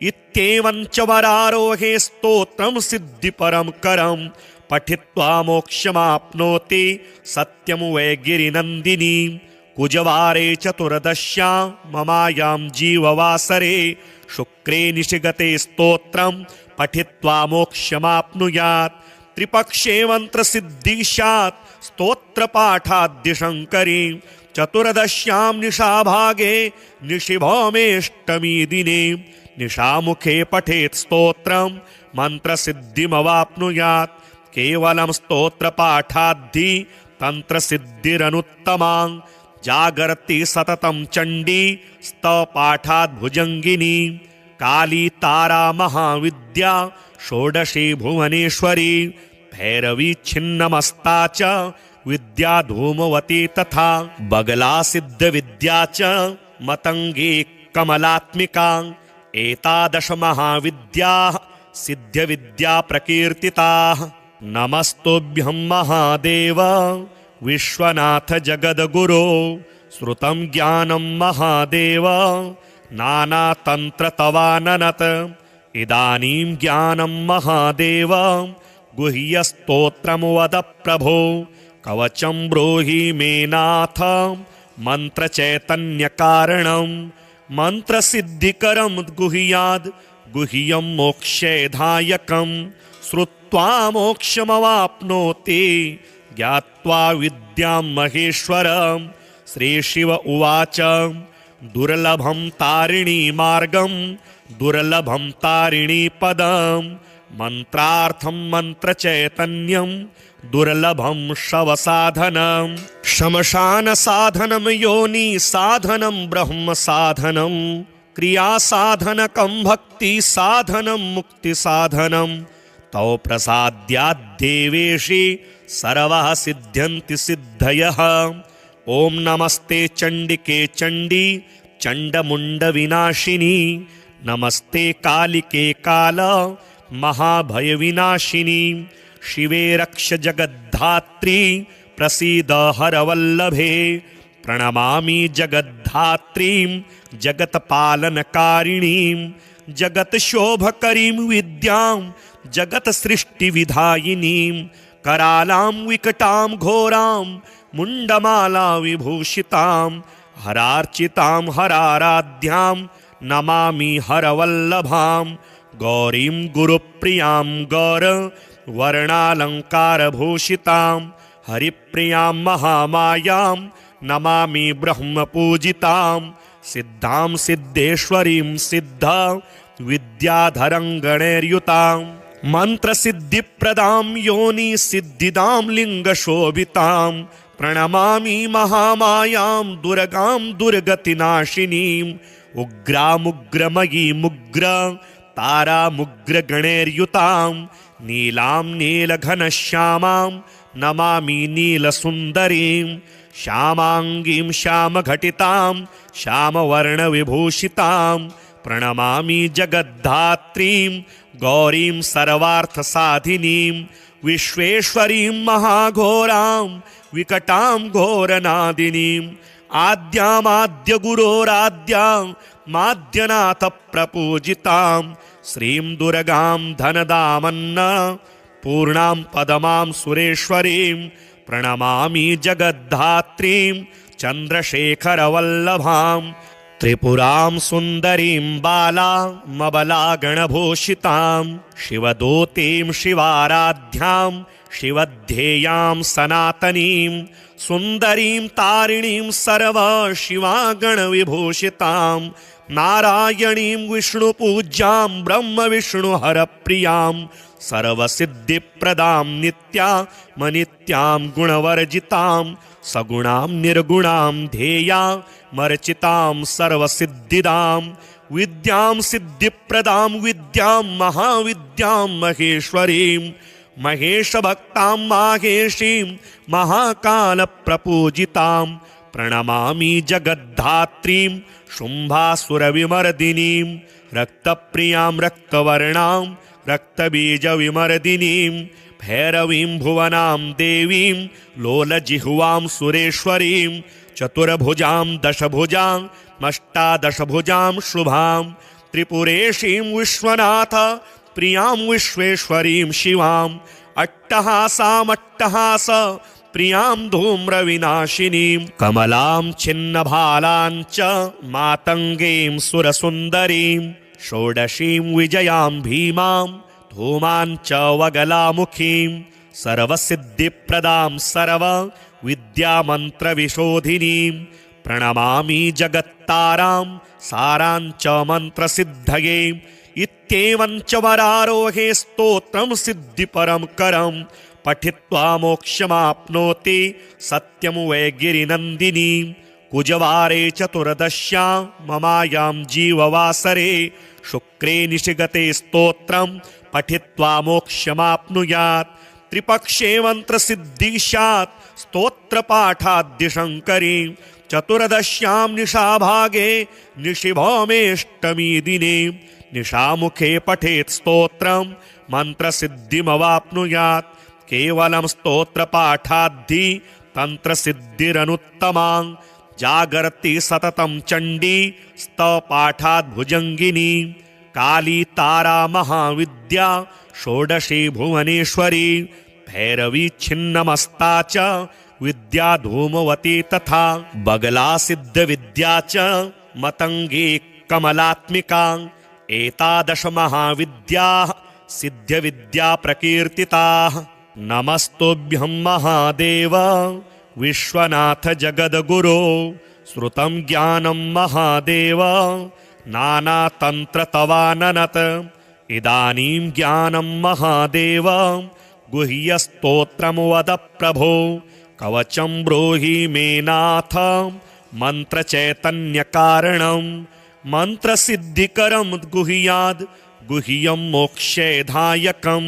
इत्येवं च वरारोहे स्तोत्रं सिद्धिपरं करं पठित्वा मोक्षमाप्नोति सत्यं वै गिरिनन्दिनी कुजवारे चतुर्दश्यां ममायां जीववासरे शुक्रे निशिगते स्तोत्रं पठित्वा मोक्षमाप्नुयात् त्रिपक्षे मन्त्रसिद्धिस्यात् स्तोत्रपाठाद्यशङ्करी चतुर्दश्यां निशाभागे निशिभौमेष्टमी दिने निशामुखे पठेत् स्तोत्रं मन्त्रसिद्धिमवाप्नुयात् केवलं स्तोत्रपाठाद्धि तन्त्रसिद्धिरनुत्तमां जागर्ति सततं चण्डी स्तपाठात् भुजङ्गिनी काली तारा महाविद्या षोडशी भुवनेश्वरी भैरवी छिन्नमस्ता च विद्या धूमवती तथा बगला सिद्धविद्या च मतंगी कमलात्मिका एतादश महाविद्याः सिद्धविद्या प्रकीर्तिताः नमस्तुभ्यं महादेव विश्वनाथ जगद्गुरो श्रुतं ज्ञानं महादेव नानातन्त्रतवाननत इदानीं ज्ञानं महादेव गुह्यस्तोत्रं वद प्रभो कवचं ब्रूहि मे नाथ मन्त्रचैतन्यकारणं मन्त्रसिद्धिकरं गुह्याद् गुह्यं मोक्षैधायकं श्रुत्वा मोक्षमवाप्नोति ज्ञात्वा विद्यां महेश्वरं श्रीशिव उवाच दुर्लभं तारिणी मार्गं दुर्लभं तारिणी पदं मन्त्रार्थं मन्त्रचैतन्यं दुर्लभं शवसाधनं श्मशानसाधनं योनिसाधनं ब्रह्मसाधनं क्रियासाधनकं भक्तिसाधनं मुक्तिसाधनं तौ प्रसाद्याद्देवेशि सर्वः सिद्ध्यन्ति सिद्धयः ॐ नमस्ते चण्डिके चण्डी चण्डमुण्डविनाशिनी नमस्ते कालिके काल महाभयविनाशिनी शिवे रक्ष जगद्धात्री प्रसीद हरवल्लभे प्रणमामि जगद्धात्रीं जगत्पालनकारिणीं जगत्शोभकरीं विद्यां जगत्सृष्टिविधायिनीं करालां विकटां घोरां मुण्डमाला विभूषितां हरार्चितां हराराध्यां नमामि हरवल्लभां गौरीं गुरुप्रियां गौरवर्णालङ्कारभूषितां हरिप्रियां महामायां नमामि ब्रह्मपूजितां सिद्धां सिद्धेश्वरीं सिद्धा विद्याधरं गणैर्युतां मन्त्रसिद्धिप्रदां योनि सिद्धिदां लिङ्गशोभितां प्रणमामि महामायां दुर्गां दुर्गतिनाशिनीं उग्रामुग्रमयीमुग्र तारामुग्रगणैर्युतां नीलां नीलघनश्यामां नमामि नीलसुन्दरीं श्यामाङ्गीं श्यामघटितां श्यामवर्णविभूषितां प्रणमामि जगद्धात्रीं गौरीं सर्वार्थसाधिनीं विश्वेश्वरीं महाघोरां विकटां घोरनादिनीं आद्यामाद्यगुरोराद्यां माद्यनाथप्रपूजितां श्रीं दुर्गां धनदामन्न पूर्णां पदमां सुरेश्वरीं प्रणमामि जगद्धात्रीं चन्द्रशेखरवल्लभां त्रिपुरां सुन्दरीं बालामबलागणभूषितां शिवदूतीं शिवाराध्यां शिवध्येयां सनातनीं सुन्दरीं तारिणीं सर्वशिवागणविभूषितां नारायणीं विष्णुपूज्यां ब्रह्मविष्णुहरप्रियां सर्वसिद्धिप्रदां नित्यामनित्यां गुणवर्जितां सगुणां निर्गुणां ध्येयामर्चितां सर्वसिद्धिदां विद्यां सिद्धिप्रदां विद्यां महाविद्यां महेश्वरीं महेशभक्तां माहेशीं महाकालप्रपूजितां प्रणमामि जगद्धात्रीं शुम्भासुरविमर्दिनीं रक्तप्रियां रक्तवर्णां रक्तबीजविमर्दिनीं भैरवीं भुवनां देवीं लोलजिह्वां सुरेश्वरीं चतुर्भुजां दशभुजां मष्टादशभुजां शुभां त्रिपुरेशीं विश्वनाथ प्रियां विश्वेश्वरीं शिवां अट्टहासामट्टहास प्रियां धूम्रविनाशिनीं कमलां छिन्नभालां च मातङ्गीं सुरसुन्दरीं षोडशीं विजयां भीमां धूमां च वगलामुखीं सर्वसिद्धिप्रदां सर्वविद्यामन्त्रविशोधिनीं प्रणमामि जगत्तारां सारां च मन्त्रसिद्धये इत्येवं च वरारोहे स्तोत्रं सिद्धिपरं करं पठित्वा मोक्षमाप्नोति सत्यं वै गिरिनन्दिनी कुजवारे चतुर्दश्यां ममायां जीववासरे शुक्रे निशिगते स्तोत्रं पठित्वा मोक्षमाप्नुयात् त्रिपक्षे मन्त्रसिद्धिः स्यात् स्तोत्रपाठाद्यशङ्करी चतुर्दश्यां निशाभागे निशिभौमेष्टमी दिने निशामुखे पठेत् स्तोत्रं मन्त्रसिद्धिमवाप्नुयात् केवलं स्तोत्रपाठाद्धि तन्त्रसिद्धिरनुत्तमा जागर्ति सततं चण्डी स्तवपाठाद् भुजङ्गिनी काली तारा महाविद्या षोडशी भुवनेश्वरी भैरवी छिन्नमस्ता च विद्या धूमवती तथा बगला सिद्धविद्या च मतंगी कमलात्मिका एतादश महाविद्याः सिद्धविद्या प्रकीर्तिताः नमस्तुभ्यं महादेव विश्वनाथ जगद्गुरो श्रुतं ज्ञानं महादेव नानातन्त्रतवाननत इदानीं ज्ञानं महादेव गुह्यस्तोत्रं वद प्रभो कवचं ब्रूहि मे नाथ मन्त्रचैतन्यकारणं मन्त्रसिद्धिकरं गुह्याद् गुह्यं मोक्षैधायकं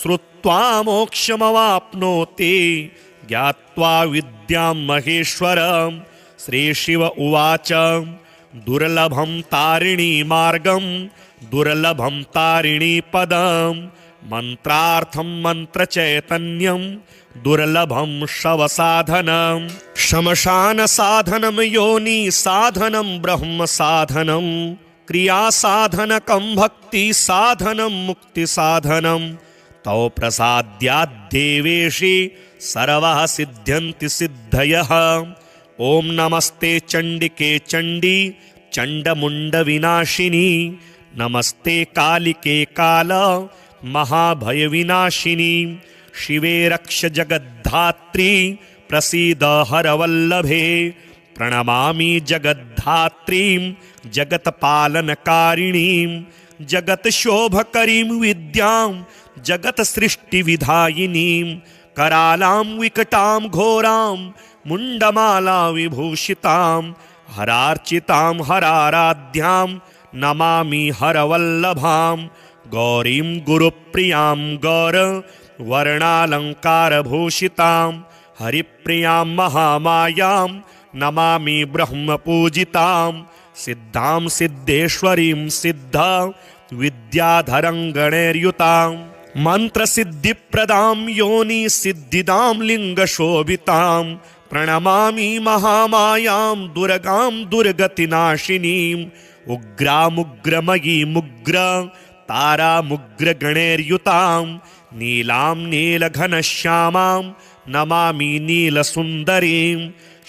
श्रुत्वा मोक्षमवाप्नोति ज्ञात्वा विद्यां महेश्वरं श्रीशिव उवाच दुर्लभं तारिणी मार्गं दुर्लभं तारिणी पदं मन्त्रार्थं मन्त्रचैतन्यं दुर्लभं शवसाधनं श्मशानसाधनं योनिसाधनं ब्रह्मसाधनं क्रियासाधनकं भक्तिसाधनं मुक्तिसाधनं तौ प्रसाद्याद्देवेशि सर्वः सिद्ध्यन्ति सिद्धयः ॐ नमस्ते चण्डिके चण्डी चण्डमुण्डविनाशिनी नमस्ते कालिके काल महाभयविनाशिनी शिवे रक्ष जगद्धात्री प्रसीद हरवल्लभे प्रणमामि जगद्धात्रीं जगत्पालनकारिणीं जगत्शोभकरीं विद्यां जगत्सृष्टिविधायिनीं करालां विकटां घोरां मुण्डमाला विभूषितां हरार्चितां हराराध्यां नमामि हरवल्लभां गौरीं गुरुप्रियां गौरवर्णालङ्कारभूषितां हरिप्रियां महामायां नमामि ब्रह्मपूजितां सिद्धां सिद्धेश्वरीं सिद्ध विद्याधरं गणैर्युतां मन्त्रसिद्धिप्रदां योनि सिद्धिदां लिङ्गशोभितां प्रणमामि महामायां दुर्गां दुर्गतिनाशिनीं उग्रामुग्रमयीमुग्र तारामुग्रगणैर्युतां नीलां नीलघनश्यामां नमामि नीलसुन्दरीं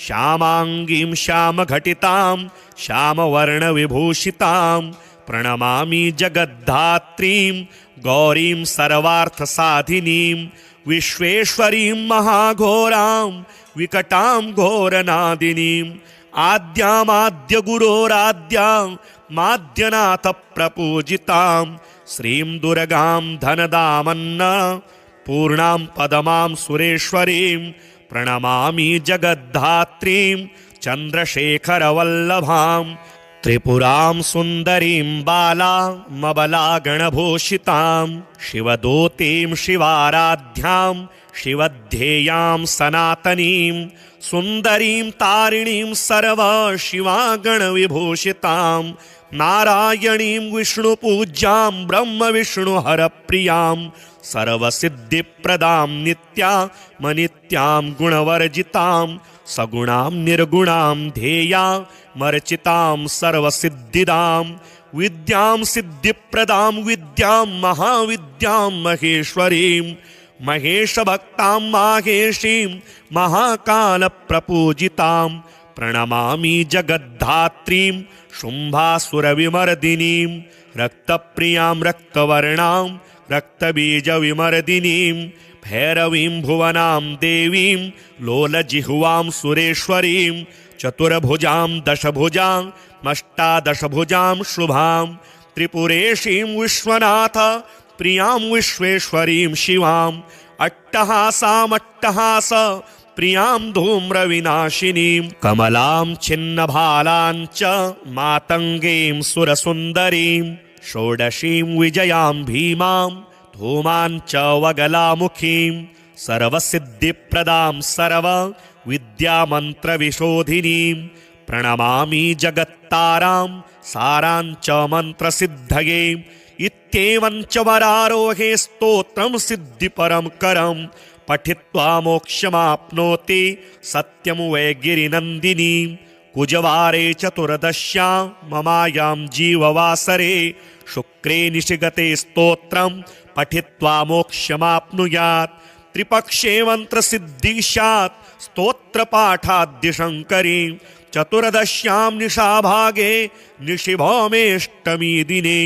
श्यामाङ्गीं श्यामघटितां श्यामवर्णविभूषितां प्रणमामि जगद्धात्रीं गौरीं सर्वार्थसाधिनीं विश्वेश्वरीं महाघोरां विकटां घोरनादिनीं आद्यामाद्यगुरोराद्यां माद्यनाथप्रपूजितां श्रीं दुर्गां धनदामन्न पूर्णां पदमां सुरेश्वरीं प्रणमामि जगद्धात्रीं चन्द्रशेखरवल्लभां त्रिपुरां सुन्दरीं बालामबलागणभूषितां शिवदूतीं शिवाराध्यां शिवध्येयां सनातनीं सुन्दरीं तारिणीं सर्वशिवागणविभूषितां नारायणीं विष्णुपूज्यां ब्रह्मविष्णुहरप्रियां सर्वसिद्धिप्रदां नित्यामनित्यां गुणवर्जितां सगुणां निर्गुणां ध्येयामर्चितां सर्वसिद्धिदां विद्यां सिद्धिप्रदां विद्यां महाविद्यां महेश्वरीं महेशभक्तां माहेशीं महाकालप्रपूजितां प्रणमामि जगद्धात्रीं शुम्भासुरविमर्दिनीं रक्तप्रियां रक्तवर्णां रक्तबीजविमर्दिनीं भैरवीं भुवनां देवीं लोलजिह्वां सुरेश्वरीं चतुर्भुजां दशभुजां अष्टादशभुजां शुभां त्रिपुरेशीं विश्वनाथ प्रियां विश्वेश्वरीं शिवां अट्टहासामट्टहास प्रियां धूम्रविनाशिनीं कमलां छिन्नभालां च मातङ्गीं सुरसुन्दरीं षोडशीं विजयां भीमां धूमां च वगलामुखीं सर्वसिद्धिप्रदां सर्वविद्यामन्त्रविशोधिनीं प्रणमामि जगत्तारां सारां च मन्त्रसिद्धये इत्येवं च वरारोहे स्तोत्रं सिद्धिपरं करं पठित्वा मोक्षमाप्नोति सत्यं वै गिरिनन्दिनीं कुजवारे चतुर्दश्यां ममायां जीववासरे शुक्रे निशिगते स्तोत्रं पठित्वा मोक्षमाप्नुयात् त्रिपक्षे मन्त्रसिद्धिः स्यात् स्तोत्रपाठाद्यशङ्करी चतुर्दश्यां निशाभागे निशिभौमेष्टमी दिने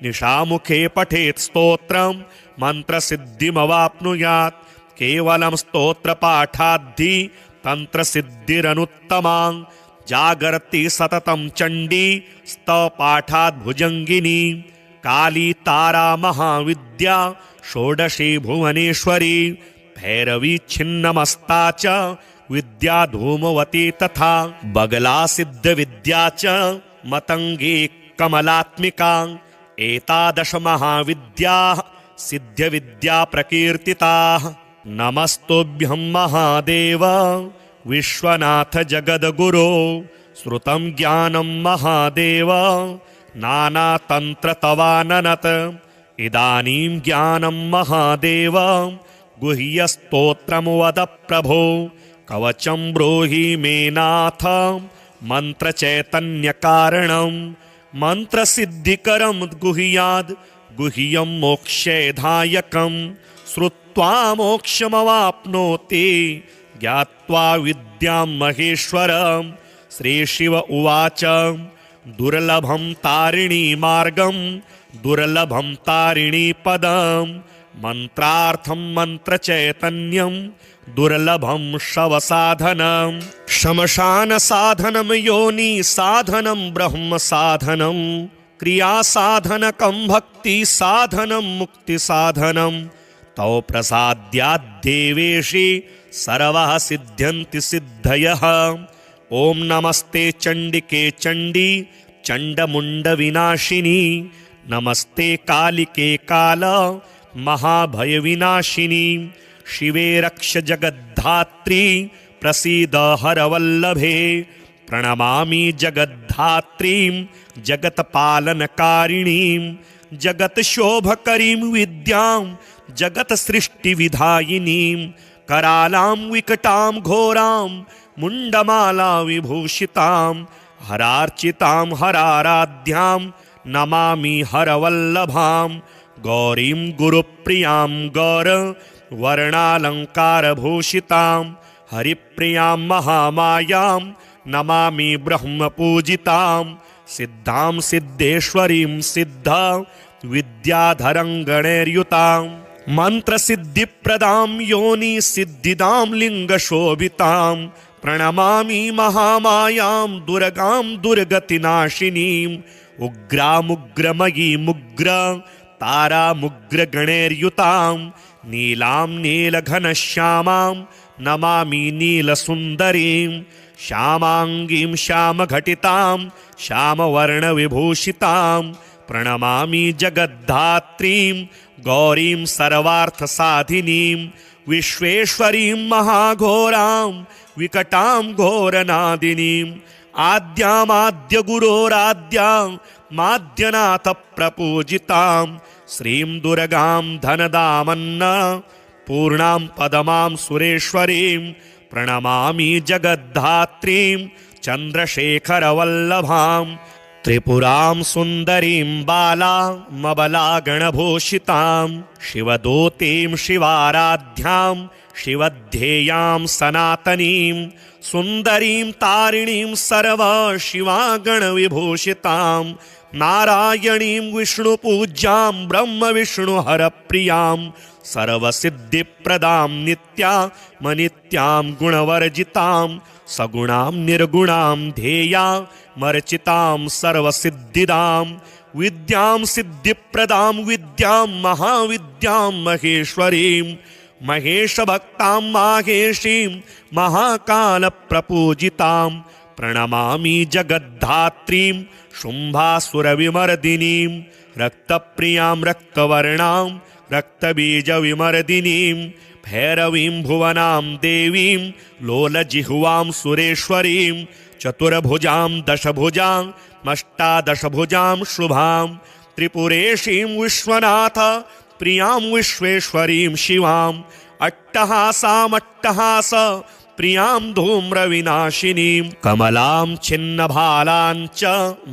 निशामुखे पठेत् स्तोत्रं मन्त्रसिद्धिमवाप्नुयात् केवलं स्तोत्रपाठाद्धि तन्त्रसिद्धिरनुत्तमां जागर्ति सततं चण्डी स्तवपाठात् भुजङ्गिनी काली तारा महाविद्या षोडशी भुवनेश्वरी भैरवी छिन्नमस्ता च विद्या धूमवती तथा बगला सिद्धविद्या च मतंगी कमलात्मिका एतादश महाविद्याः सिद्धविद्या प्रकीर्तिताः नमस्तुभ्यं महादेव विश्वनाथ जगद्गुरो श्रुतं ज्ञानं महादेव नानातन्त्रतवाननत इदानीं ज्ञानं महादेव गुह्यस्तोत्रं वद प्रभो कवचं ब्रूहि मे नाथ मन्त्रचैतन्यकारणं मन्त्रसिद्धिकरं गुह्याद् गुह्यं मोक्षैधायकं श्रुत्वा मोक्षमवाप्नोति ज्ञात्वा विद्यां महेश्वरं श्रीशिव उवाच दुर्लभं तारिणी मार्गं दुर्लभं तारिणी पदं मंत्रार्थं मंत्रचैतन्यं दुर्लभं शवसाधनं शमशान साधनं योनि साधनं ब्रह्म साधनं क्रिया साधनकं भक्ति साधनं मुक्ति साधनं तौ प्रसाद्याद्देवेशि सर्वः सिद्ध्यन्ति सिद्धयः। ओम नमस्ते चंडिके चंडी चंडमुंड विनाशिनी नमस्ते कालिके काल महाभय विनाशिनी शिवे रक्ष जगद्धात्री प्रसीद हरवल्लभे प्रणमामि जगद्धात्रीं जगत्पालनकारिणीं जगत्शोभकरीं विद्यां जगत्सृष्टिविधायिनीं करालां विकटां घोरां मुंडमाला विभूषितां हरार्चितां हराराध्यां नमामि हरवल्लभां गौरीं गुरुप्रियां गौर वर्णालंकारभूषितां हरिप्रियां महामायां नमामि ब्रह्मपूजितां सिद्धां सिद्धेश्वरीं सिद्धा विद्याधरं गणैर्युतां मंत्रसिद्धिप्रदां योनि सिद्धिदां लिंगशोभितां प्रणमामि महामायां दुर्गां दुर्गतिनाशिनीं उग्रामुग्रमयीमुग्र तारामुग्रगणैर्युतां नीलां नीलघनश्यामां नमामि नीलसुन्दरीं श्यामाङ्गीं श्यामघटितां श्यामवर्णविभूषितां प्रणमामि जगद्धात्रीं गौरीं सर्वार्थसाधिनीं विश्वेश्वरीं महाघोरां विकटां घोरनादिनीं आद्यामाद्यगुरोराद्यां माद्यनाथ प्रपूजितां श्रीं दुर्गां धनदामन्न पूर्णां पदमां सुरेश्वरीं प्रणमामि जगद्धात्रीं चन्द्रशेखरवल्लभां त्रिपुरां सुन्दरीं बालामबलागणभूषितां शिवदूतीं शिवाराध्यां शिवध्येयां सनातनीं सुन्दरीं तारिणीं सर्वशिवागणविभूषितां नारायणीं विष्णुपूज्यां ब्रह्मविष्णुहरप्रियां सर्वसिद्धिप्रदां नित्यामनित्यां गुणवर्जितां सगुणां निर्गुणां ध्येयामर्चितां सर्वसिद्धिदां विद्यां सिद्धिप्रदां विद्यां महाविद्यां महेश्वरीं महेशभक्तां माहेशीं महाकालप्रपूजितां प्रणमामि जगद्धात्रीं शुम्भासुरविमर्दिनीं रक्तप्रियां रक्तवर्णां रक्तबीजविमर्दिनीं भैरवीं भुवनां देवीं लोलजिह्वां सुरेश्वरीं चतुर्भुजां दशभुजां मष्टादशभुजां शुभां त्रिपुरेशीं विश्वनाथ प्रियां विश्वेश्वरीं शिवां अट्टहासामट्टहास प्रियां धूम्रविनाशिनीं कमलां छिन्नभालां च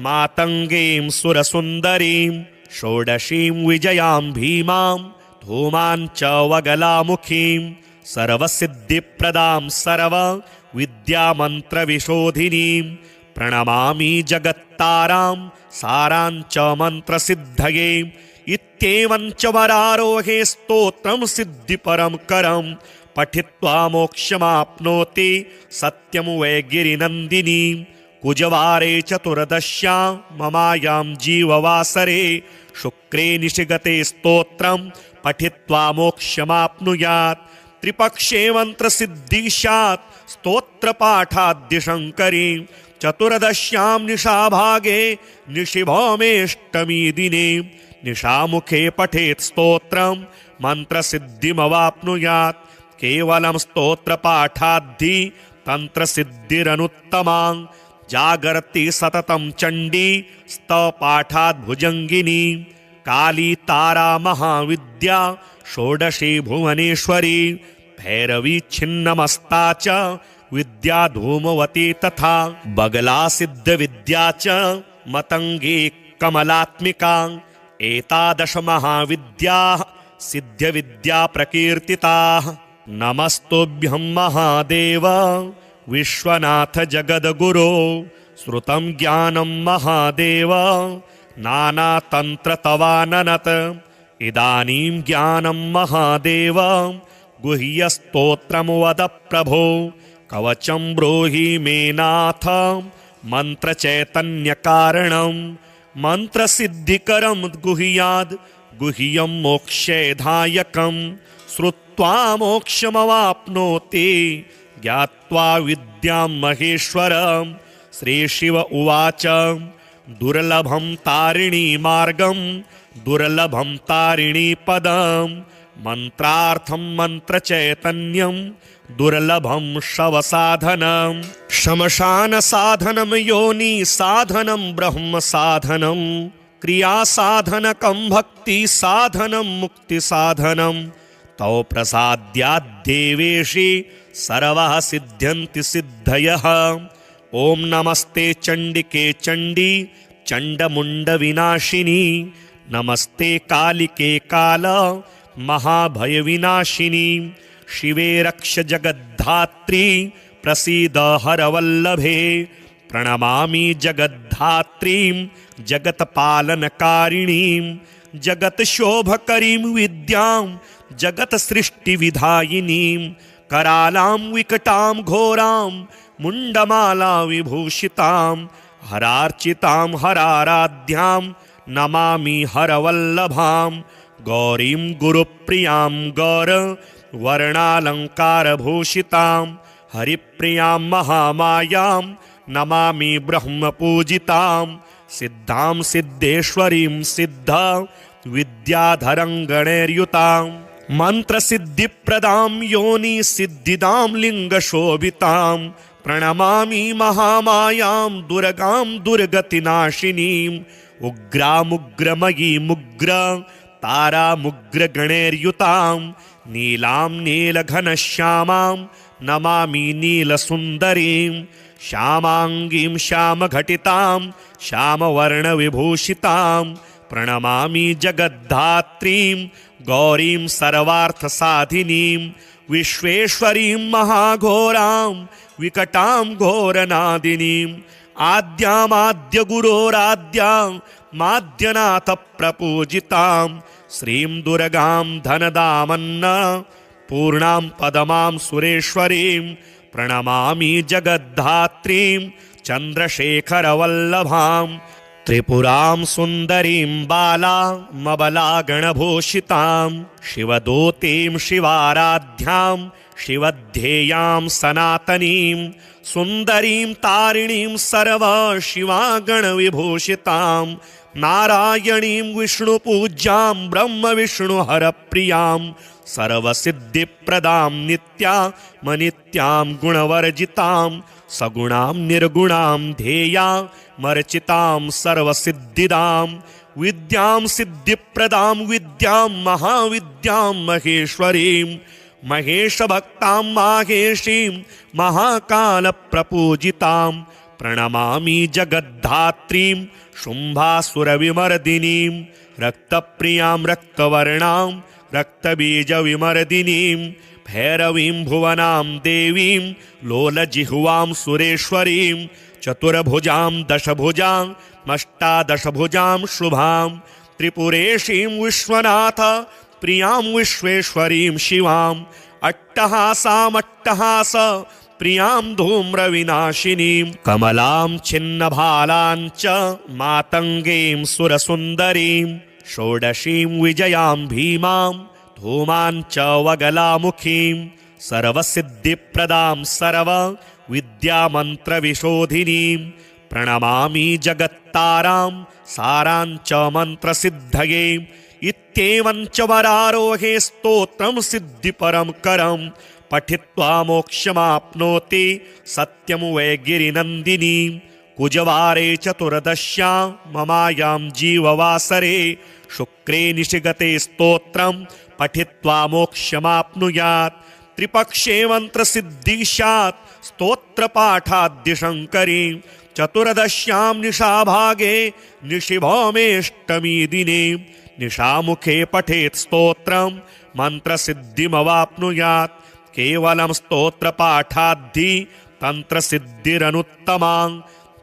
मातङ्गीं सुरसुन्दरीं षोडशीं विजयां भीमां धूमां च वगलामुखीं सर्वसिद्धिप्रदां सर्वविद्यामन्त्रविशोधिनीं प्रणमामि जगत्तारां सारां च मन्त्रसिद्धये इत्येवं च वरारोहे स्तोत्रं सिद्धिपरं करं पठित्वा मोक्षमाप्नोति सत्यं वै गिरिनन्दिनी कुजवारे चतुर्दश्यां ममायां जीववासरे शुक्रे निशिगते स्तोत्रं पठित्वा मोक्षमाप्नुयात् त्रिपक्षे मन्त्रसिद्धिः स्यात् स्तोत्रपाठाद्यशङ्करी चतुर्दश्यां निशाभागे निशिभौमेष्टमी दिने निशामुखे पठेत् स्तोत्रं मन्त्रसिद्धिमवाप्नुयात् केवलं स्तोत्रपाठाद्धि तन्त्रसिद्धिरनुत्तमा जागर्ति सततं चण्डी स्तवपाठात् भुजङ्गिनी काली तारा महाविद्या षोडशी भुवनेश्वरी भैरवी छिन्नमस्ता च विद्या धूमवती तथा बगला सिद्धविद्या च मतंगी कमलात्मिका एतादश महाविद्याः सिद्धविद्या प्रकीर्तिताः नमस्तुभ्यं महादेव विश्वनाथ जगद्गुरो श्रुतं ज्ञानं महादेव नानातन्त्रतवाननत इदानीं ज्ञानं महादेव गुह्यस्तोत्रं वद प्रभो कवचं ब्रूहि मे नाथ मन्त्रचैतन्यकारणं मन्त्रसिद्धिकरं गुह्याद् गुह्यं मोक्षैधायकं श्रुत्वा मोक्षमवाप्नोति ज्ञात्वा विद्यां महेश्वरं श्रीशिव उवाच दुर्लभं तारिणी मार्गं दुर्लभं तारिणी पदं मन्त्रार्थं मन्त्रचैतन्यं दुर्लभं शवसाधनं श्मशानसाधनं योनिसाधनं ब्रह्मसाधनं क्रियासाधनकं भक्तिसाधनं मुक्तिसाधनं तौ प्रसाद्याद्देवेशि सर्वः सिद्ध्यन्ति सिद्धयः। ॐ नमस्ते चण्डिके चण्डी चण्डमुण्डविनाशिनी नमस्ते कालिके काल महाभयविनाशिनी शिवे रक्ष जगद्धात्री प्रसीद हरवल्लभे प्रणमामि जगद्धात्रीं जगत्पालनकारिणीं जगत्शोभकरीं विद्यां जगत्सृष्टिविधायिनीं करालां विकटां घोरां मुण्डमाला विभूषितां हरार्चितां हराराध्यां नमामि हरवल्लभां गौरीं गुरुप्रियां गौरवर्णालङ्कारभूषितां हरिप्रियां महामायां नमामि ब्रह्मपूजितां सिद्धां सिद्धेश्वरीं सिद्ध विद्याधरं गणैर्युतां मन्त्रसिद्धिप्रदां योनि सिद्धिदां लिङ्गशोभितां प्रणमामि महामायां दुर्गां दुर्गतिनाशिनीं उग्रामुग्रमयीमुग्र तारामुग्रगणैर्युतां नीलां नीलघनश्यामां नमामि नीलसुन्दरीं श्यामाङ्गीं श्यामघटितां श्यामवर्णविभूषितां प्रणमामि जगद्धात्रीं गौरीं सर्वार्थसाधिनीं विश्वेश्वरीं महाघोरां विकटां घोरनादिनीं आद्यामाद्यगुरोराद्यां माद्यनाथप्रपूजितां श्रीं दुर्गां धनदामन्न पूर्णां पदमां सुरेश्वरीं प्रणमामि जगद्धात्रीं चन्द्रशेखरवल्लभां त्रिपुरां सुन्दरीं बालामबलागणभूषितां शिवदूतीं शिवाराध्यां शिवध्येयां सनातनीं सुन्दरीं तारिणीं सर्वशिवागणविभूषितां नारायणीं विष्णुपूज्यां ब्रह्मविष्णुहरप्रियां सर्वसिद्धिप्रदां नित्यामनित्यां गुणवर्जितां सगुणां निर्गुणां ध्येयामर्चितां सर्वसिद्धिदां विद्यां सिद्धिप्रदां विद्यां महाविद्यां महेश्वरीं महेशभक्तां माहेशीं महाकालप्रपूजितां प्रणमामि जगद्धात्रीं शुम्भासुरविमर्दिनीं रक्तप्रियां रक्तवर्णां रक्तबीजविमर्दिनीं भैरवीं भुवनां देवीं लोलजिह्वां सुरेश्वरीं चतुर्भुजां दशभुजां अष्टादशभुजां शुभां त्रिपुरेशीं विश्वनाथ प्रियां विश्वेश्वरीं शिवां अट्टहासामट्टहास प्रियां धूम्रविनाशिनीं कमलां छिन्नभालां च मातङ्गीं सुरसुन्दरीं षोडशीं विजयां भीमां धूमां च वगलामुखीं सर्वसिद्धिप्रदां सर्वविद्यामन्त्रविशोधिनीं प्रणमामि जगत्तारां सारां च मन्त्रसिद्धये इत्येवं च वरारोहे स्तोत्रं सिद्धिपरं करं पठित्वा मोक्षमाप्नोति सत्यं वै गिरिनन्दिनीं कुजवारे चतुर्दश्यां ममायां जीववासरे शुक्रे निशिगते स्तोत्रं पठित्वा मोक्षमाप्नुयात् त्रिपक्षे मन्त्रसिद्धिः स्यात् स्तोत्रपाठाद्यशङ्करी चतुर्दश्यां निशाभागे निशिभौमेष्टमी दिने निशामुखे पठेत् स्तोत्रं मन्त्रसिद्धिमवाप्नुयात् केवलं स्तोत्रपाठाद्धि तन्त्रसिद्धिरनुत्तमा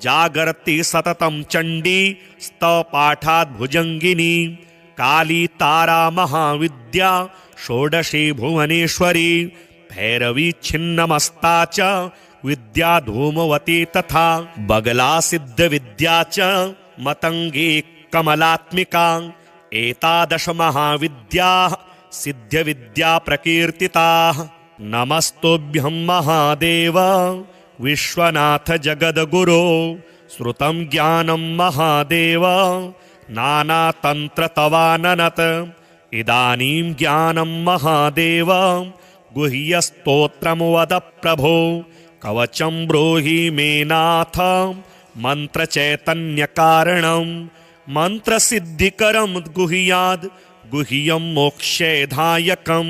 जागर्ति सततं चण्डी स्तवपाठाद् भुजङ्गिनी काली तारा महाविद्या षोडशी भुवनेश्वरी भैरवी छिन्नमस्ता च विद्या धूमवती तथा बगला सिद्धविद्या च मतंगी कमलात्मिका एतादश महाविद्याः सिद्धविद्या प्रकीर्तिताः। नमस्तुभ्यं महादेव विश्वनाथ जगद्गुरो श्रुतं ज्ञानं महादेव नानातन्त्रतवाननत् इदानीं ज्ञानं महादेव गुह्यस्तोत्रं वद प्रभो कवचं ब्रूहि मे नाथ मन्त्रचैतन्यकारणं मन्त्रसिद्धिकरं गुह्याद् गुह्यं मोक्षैधायकं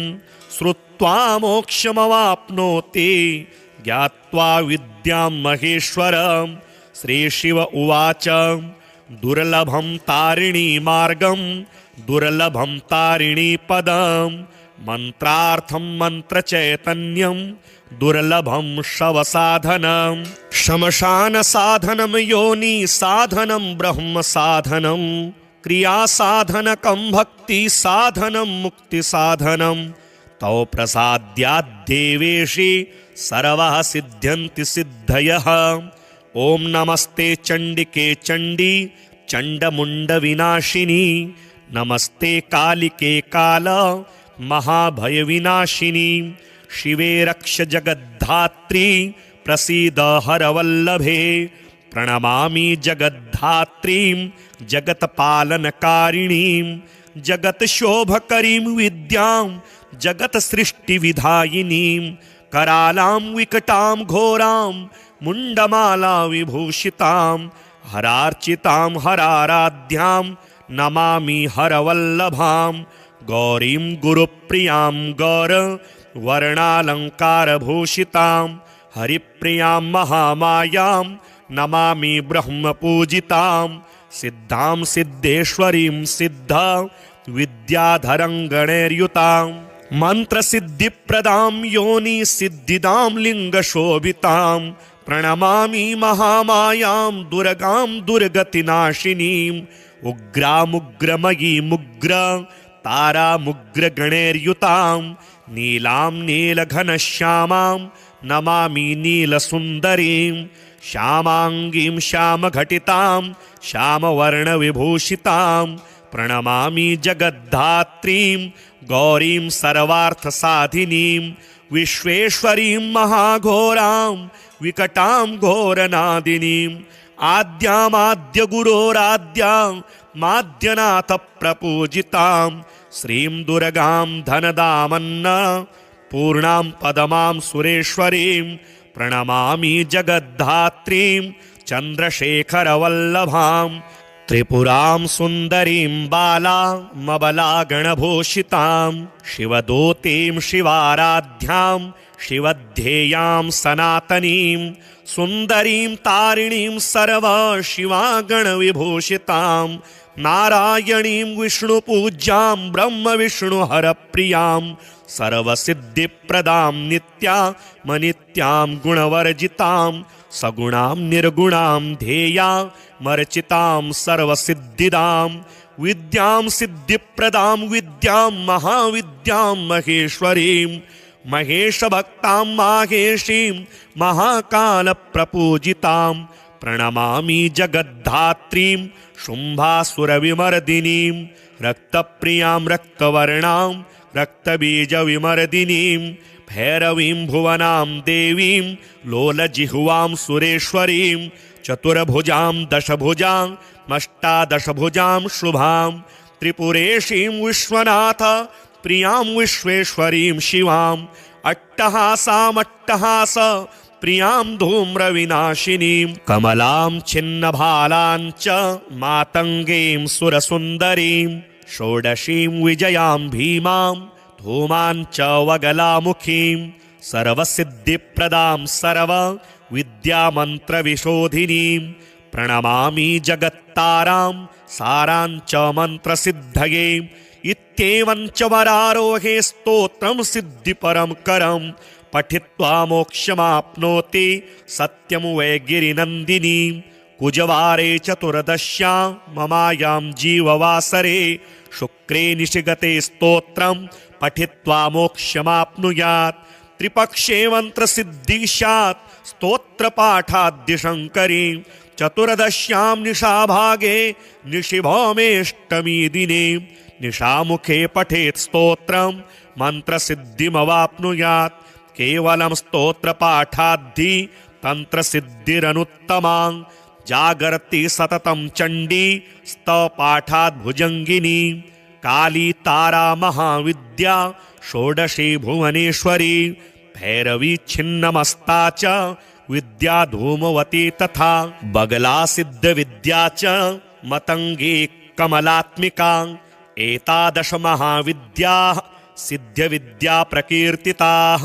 श्रुत्वा मोक्षमवाप्नोति ज्ञात्वा विद्यां महेश्वरम्। श्रीशिव उवाच दुर्लभं तारिणी मार्गं दुर्लभं तारिणी पदं मन्त्रार्थं मन्त्रचैतन्यं दुर्लभं शवसाधनं शमशान साधनं योनि साधनं ब्रह्म साधनं क्रियासाधनकं भक्ति साधनं मुक्ति साधनं तौ प्रसाद्याद्देवेशि सर्वः सिद्ध्यन्ति सिद्धयः। ओम नमस्ते चंडिके चंडी चंडमुंड विनाशिनी नमस्ते कालिके काल महाभय विनाशिनी शिवे रक्ष जगद्धात्री प्रसीद हरवल्लभे प्रणमामि जगद्धात्रीं जगत्पालनकारिणीं जगत्शोभकरीं विद्यां जगत्सृष्टिविधायिनीं करालां विकटां घोरां मुंडमाला विभूषितां हरार्चितां हराराध्यां नमामि हरवल्लभां गौरीं गुरुप्रियां गौर वर्णालंकारभूषितां हरिप्रियां महामायां नमामि ब्रह्मपूजितां सिद्धां सिद्धेश्वरीं सिद्धा विद्याधरं गणैर्युतां मंत्रसिद्धिप्रदां योनि सिद्धिदां लिंगशोभितां प्रणमामि महामायां दुर्गां दुर्गतिनाशिनीं उग्रामुग्रमयीमुग्र तारामुग्रगणैर्युतां नीलां नीलघनश्यामां नमामि नीलसुन्दरीं श्यामाङ्गीं श्यामघटितां श्यामवर्णविभूषितां प्रणमामि जगद्धात्रीं गौरीं सर्वार्थसाधिनीं विश्वेश्वरीं महाघोरां विकटां घोरनादिनीं आद्यामाद्यगुरोराद्यां माद्यनाथ प्रपूजितां श्रीं दुर्गां धनदामन्न पूर्णां पदमां सुरेश्वरीं प्रणमामि जगद्धात्रीं चन्द्रशेखरवल्लभां त्रिपुरां सुन्दरीं बालामबलागणभूषितां शिवदूतीं शिवाराध्यां शिवध्येयां सनातनीं सुन्दरीं तारिणीं सर्वशिवागणविभूषितां नारायणीं विष्णुपूज्यां ब्रह्मविष्णुहरप्रियां सर्वसिद्धिप्रदां नित्यामनित्यां गुणवर्जितां सगुणां निर्गुणां ध्येयामर्चितां सर्वसिद्धिदां विद्यां सिद्धिप्रदां विद्यां महाविद्यां महेश्वरीं महेशभक्तां माहेशीं महाकालप्रपूजितां प्रणमामि जगद्धात्रीं शुम्भासुरविमर्दिनीं रक्तप्रियां रक्तवर्णां रक्तबीजविमर्दिनीं भैरवीं भुवनां देवीं लोलजिह्वां सुरेश्वरीं चतुर्भुजां दशभुजां मष्टादशभुजां शुभां त्रिपुरेशीं विश्वनाथ प्रियां विश्वेश्वरीं शिवां अट्टहासामट्टहास प्रियां धूम्रविनाशिनीं कमलां छिन्नभालां च मातङ्गीं सुरसुन्दरीं षोडशीं विजयां भीमां धूमां च वगलामुखीं सर्वसिद्धिप्रदां सर्वविद्यामन्त्रविशोधिनीं प्रणमामि जगत्तारां सारां च मन्त्रसिद्धये इत्येवं च वरारोहे स्तोत्रं सिद्धिपरं करं पठित्वा मोक्षमाप्नोति सत्यं वै गिरिनन्दिनी कुजवारे चतुर्दश्यां ममायां जीववासरे शुक्रे निशिगते स्तोत्रं पठित्वा मोक्षमाप्नुयात् त्रिपक्षे मन्त्रसिद्धिः स्यात् स्तोत्रपाठाद्यशङ्करी चतुर्दश्यां निशाभागे निशिभौमेष्टमी दिने निशामुखे पठेत् स्तोत्रं मन्त्रसिद्धिमवाप्नुयात् केवलं स्तोत्रपाठाद्धि तन्त्रसिद्धिरनुत्तमा जागर्ति सततं चण्डी स्तवपाठाद् भुजङ्गिनी काली तारा महाविद्या षोडशी भुवनेश्वरी भैरवी छिन्नमस्ता च विद्या धूमवती तथा बगला सिद्धविद्या च मतंगी कमलात्मिका एतादश महाविद्याः सिद्धविद्या प्रकीर्तिताः।